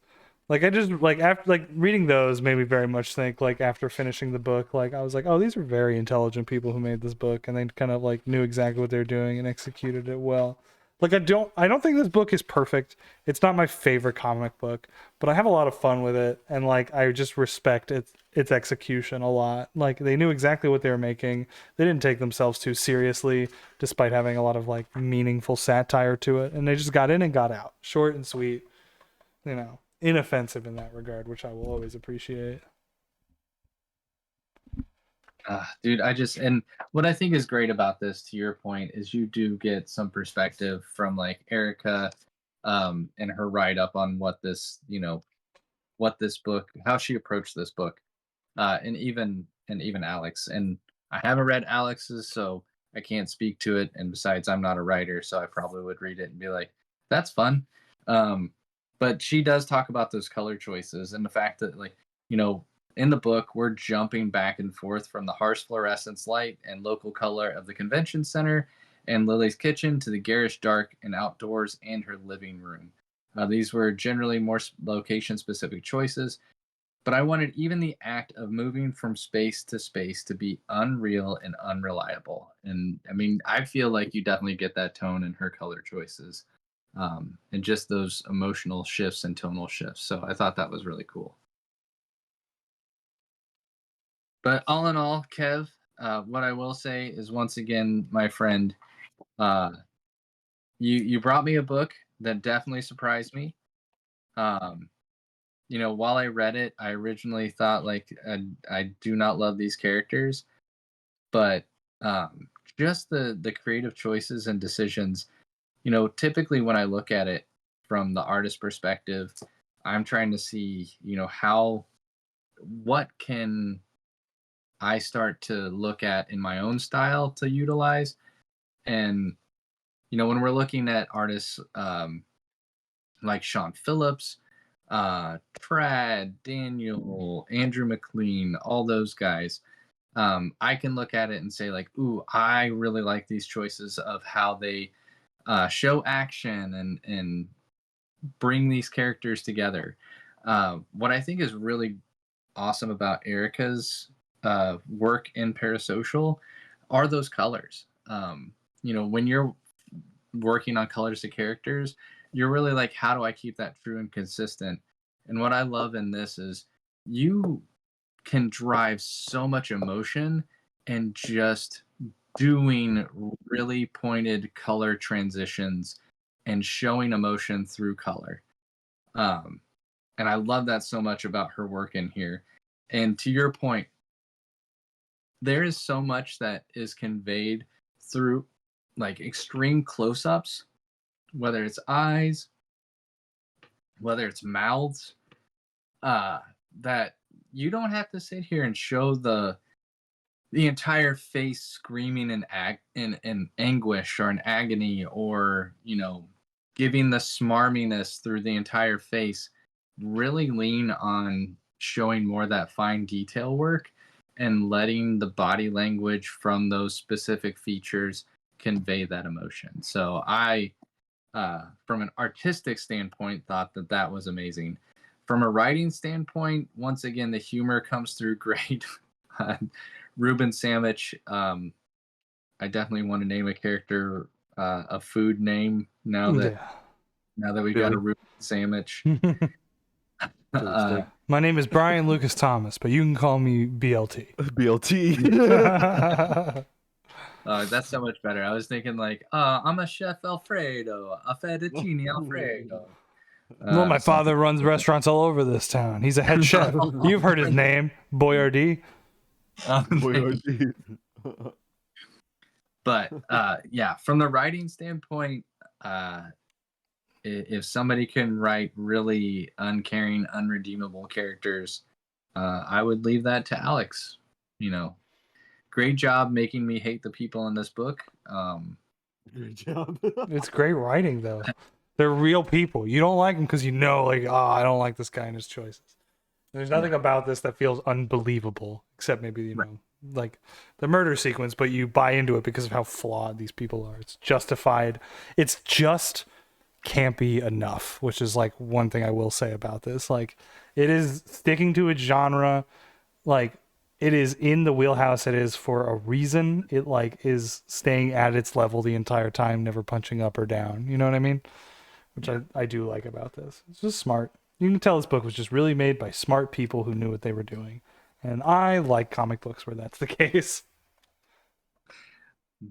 Like I just like after like reading those made me very much think like after finishing the book, like I was like, oh, these are very intelligent people who made this book, and they kind of like knew exactly what they're doing and executed it well. Like I don't think this book is perfect. It's not my favorite comic book, but I have a lot of fun with it, and like I just respect its execution a lot. Like they knew exactly what they were making. They didn't take themselves too seriously, despite having a lot of like meaningful satire to it, and they just got in and got out, short and sweet. Inoffensive in that regard, which I will always appreciate. Dude, and what I think is great about this, to your point, is you do get some perspective from like Erica, and her write up on what this, what this book, how she approached this book, and even Alex. And I haven't read Alex's, so I can't speak to it. And besides, I'm not a writer, so I probably would read it and be like, "That's fun." Um, but she does talk about those color choices and the fact that, like, you know, in the book, we're jumping back and forth from the harsh fluorescence light and local color of the convention center and Lily's kitchen to the garish dark and outdoors and her living room. These were generally more location specific choices, but I wanted even the act of moving from space to space to be unreal and unreliable. And I mean, I feel like you definitely get that tone in her color choices, and just those emotional shifts and tonal shifts. So I thought that was really cool. But all in all, Kev, what I will say is once again, my friend, uh, you brought me a book that definitely surprised me. Um, you know, while I read it, I originally thought like I do not love these characters, but um, just the creative choices and decisions. You know, typically when I look at it from the artist perspective, I'm trying to see, you know, how what can I start to look at in my own style to utilize. And you know, when we're looking at artists like Sean Phillips, Trad, Daniel, Andrew McLean, all those guys, I can look at it and say like, "Ooh, I really like these choices of how they show action and bring these characters together." What I think is really awesome about Erica's work in Parasocial are those colors. You know, when you're working on colors to characters, you're really like, how do I keep that true and consistent? And what I love in this is you can drive so much emotion and just doing really pointed color transitions and showing emotion through color. Um, and I love that so much about her work in here. And to your point, there is so much that is conveyed through like extreme close-ups, whether it's eyes, whether it's mouths, uh, that you don't have to sit here and show the entire face screaming in anguish or in agony, or you know, giving the smarminess through the entire face. Really lean on showing more of that fine detail work and letting the body language from those specific features convey that emotion. So I, from an artistic standpoint, thought that that was amazing. From a writing standpoint, once again, the humor comes through great. uh, Ruben Sandwich, I definitely want to name a character a food name Yeah. now that we got a Billy. Ruben Sandwich. Philly steak. My name is Brian Lucas Thomas, but you can call me BLT. BLT. That's so much better. I was thinking like, I'm a chef Alfredo, a fettuccine Alfredo. Well, my So father runs restaurants all over this town. He's a head chef. You've heard his name, Boyardee. Boyardee. But yeah, from the writing standpoint, if somebody can write really uncaring, unredeemable characters, I would leave that to Alex. You know, great job making me hate the people in this book. Good job. It's great writing, though. They're real people. You don't like them because you know, like, oh, I don't like this guy and his choices. There's nothing about this that feels unbelievable, except maybe, you know, like the murder sequence, but you buy into it because of how flawed these people are. It's justified. It's just campy enough, which is like one thing I will say about this. Like, it is sticking to its genre. Like, it is in the wheelhouse it is for a reason. It like is staying at its level the entire time, never punching up or down. You know what I mean? Which I do like about this. It's just smart. You can tell this book was just really made by smart people who knew what they were doing. And I like comic books where that's the case.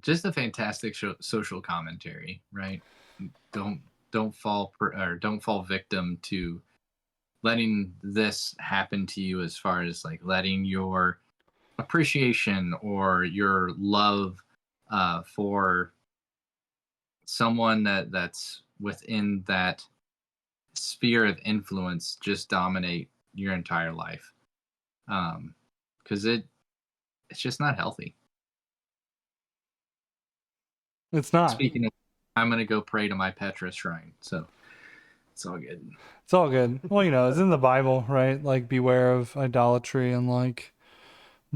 Just a fantastic social commentary, right? Don't fall victim to letting this happen to you, as far as like letting your appreciation or your love for someone that's within that sphere of influence just dominate your entire life, because it's just not healthy. It's not. Speaking of, I'm gonna go pray to my Petra shrine, so it's all good. It's all good. Well, you know, it's in the Bible, right? Like, beware of idolatry and like,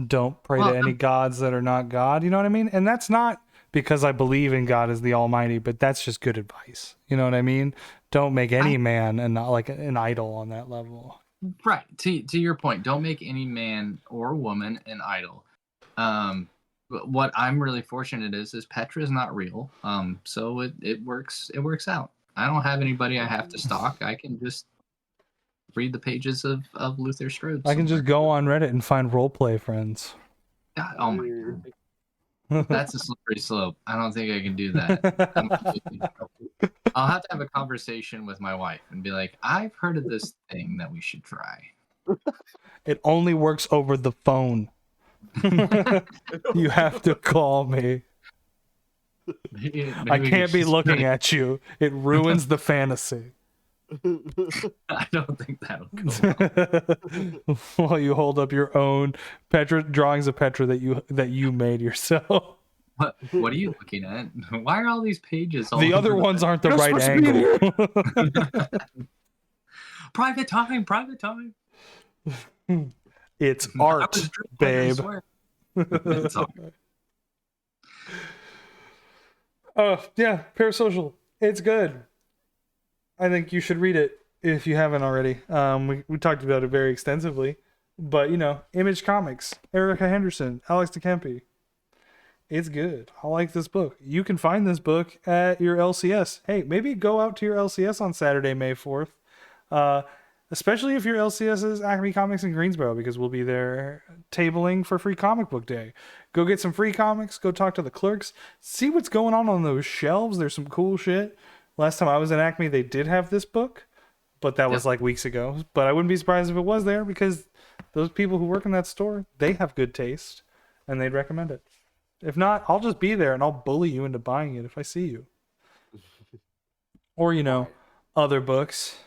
don't pray Well, to any gods that are not God. You know what I mean? And that's not because I believe in God as the Almighty, but that's just good advice. You know what I mean? Don't make any man and not like an idol on that level. Right. To your point, don't make any man or woman an idol. But what I'm really fortunate is Petra is not real. So it works out. I don't have anybody I have to stalk. I can just read the pages of Luther Strode. I can just go on Reddit and find roleplay friends. God, oh my God. That's a slippery slope. I don't think I can do that. I'll have to have a conversation with my wife and be like, I've heard of this thing that we should try. It only works over the phone. You have to call me. Maybe I can't be looking at you. It ruins the fantasy. I don't think that'll go well. While you hold up your own Petra drawings of Petra that you made yourself. What are you looking at? Why are all these pages all The other ones aren't the right angle. Private time. It's art, babe. It's art. Oh, yeah, Parasocial. It's good. I think you should read it if you haven't already. We talked about it very extensively. But, you know, Image Comics, Erica Henderson, Alex DeCampi. It's good. I like this book. You can find this book at your LCS. Hey, maybe go out to your LCS on Saturday, May 4th. Especially if your LCS is Acme Comics in Greensboro, because we'll be there tabling for Free Comic Book Day. Go get some free comics. Go talk to the clerks. See what's going on those shelves. There's some cool shit. Last time I was in Acme, they did have this book, but that was like weeks ago. But I wouldn't be surprised if it was there, because those people who work in that store, they have good taste, and they'd recommend it. If not, I'll just be there and I'll bully you into buying it if I see you. Or, you know, other books.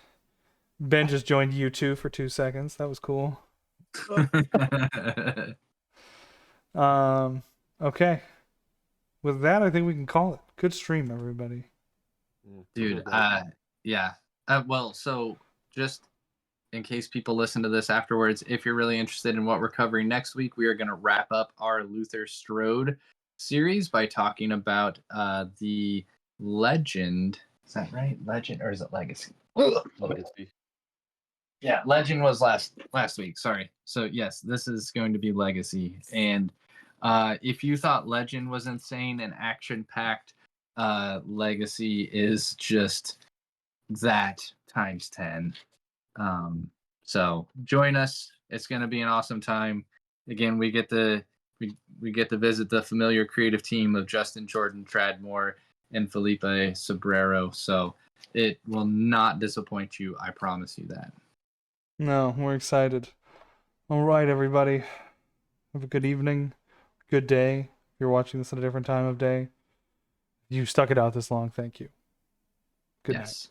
Ben just joined you too for 2 seconds. That was cool. Okay. With that, I think we can call it. Good stream, everybody. Dude, yeah. Well, so just in case people listen to this afterwards, if you're really interested in what we're covering next week, we are going to wrap up our Luther Strode series by talking about the Legend. Is that right? Legend, or is it Legacy? Legacy. Yeah, Legend was last week. Sorry. So yes, this is going to be Legacy. And if you thought Legend was insane and action-packed, Legacy is just that times 10. So join us. It's going to be an awesome time. Again, we get to visit the familiar creative team of Justin Jordan, Tradmore, and Felipe Sobrero. So it will not disappoint you. I promise you that. No, we're excited. All right, everybody. Have a good evening, good day. If you're watching this at a different time of day, you stuck it out this long. Thank you. Good night.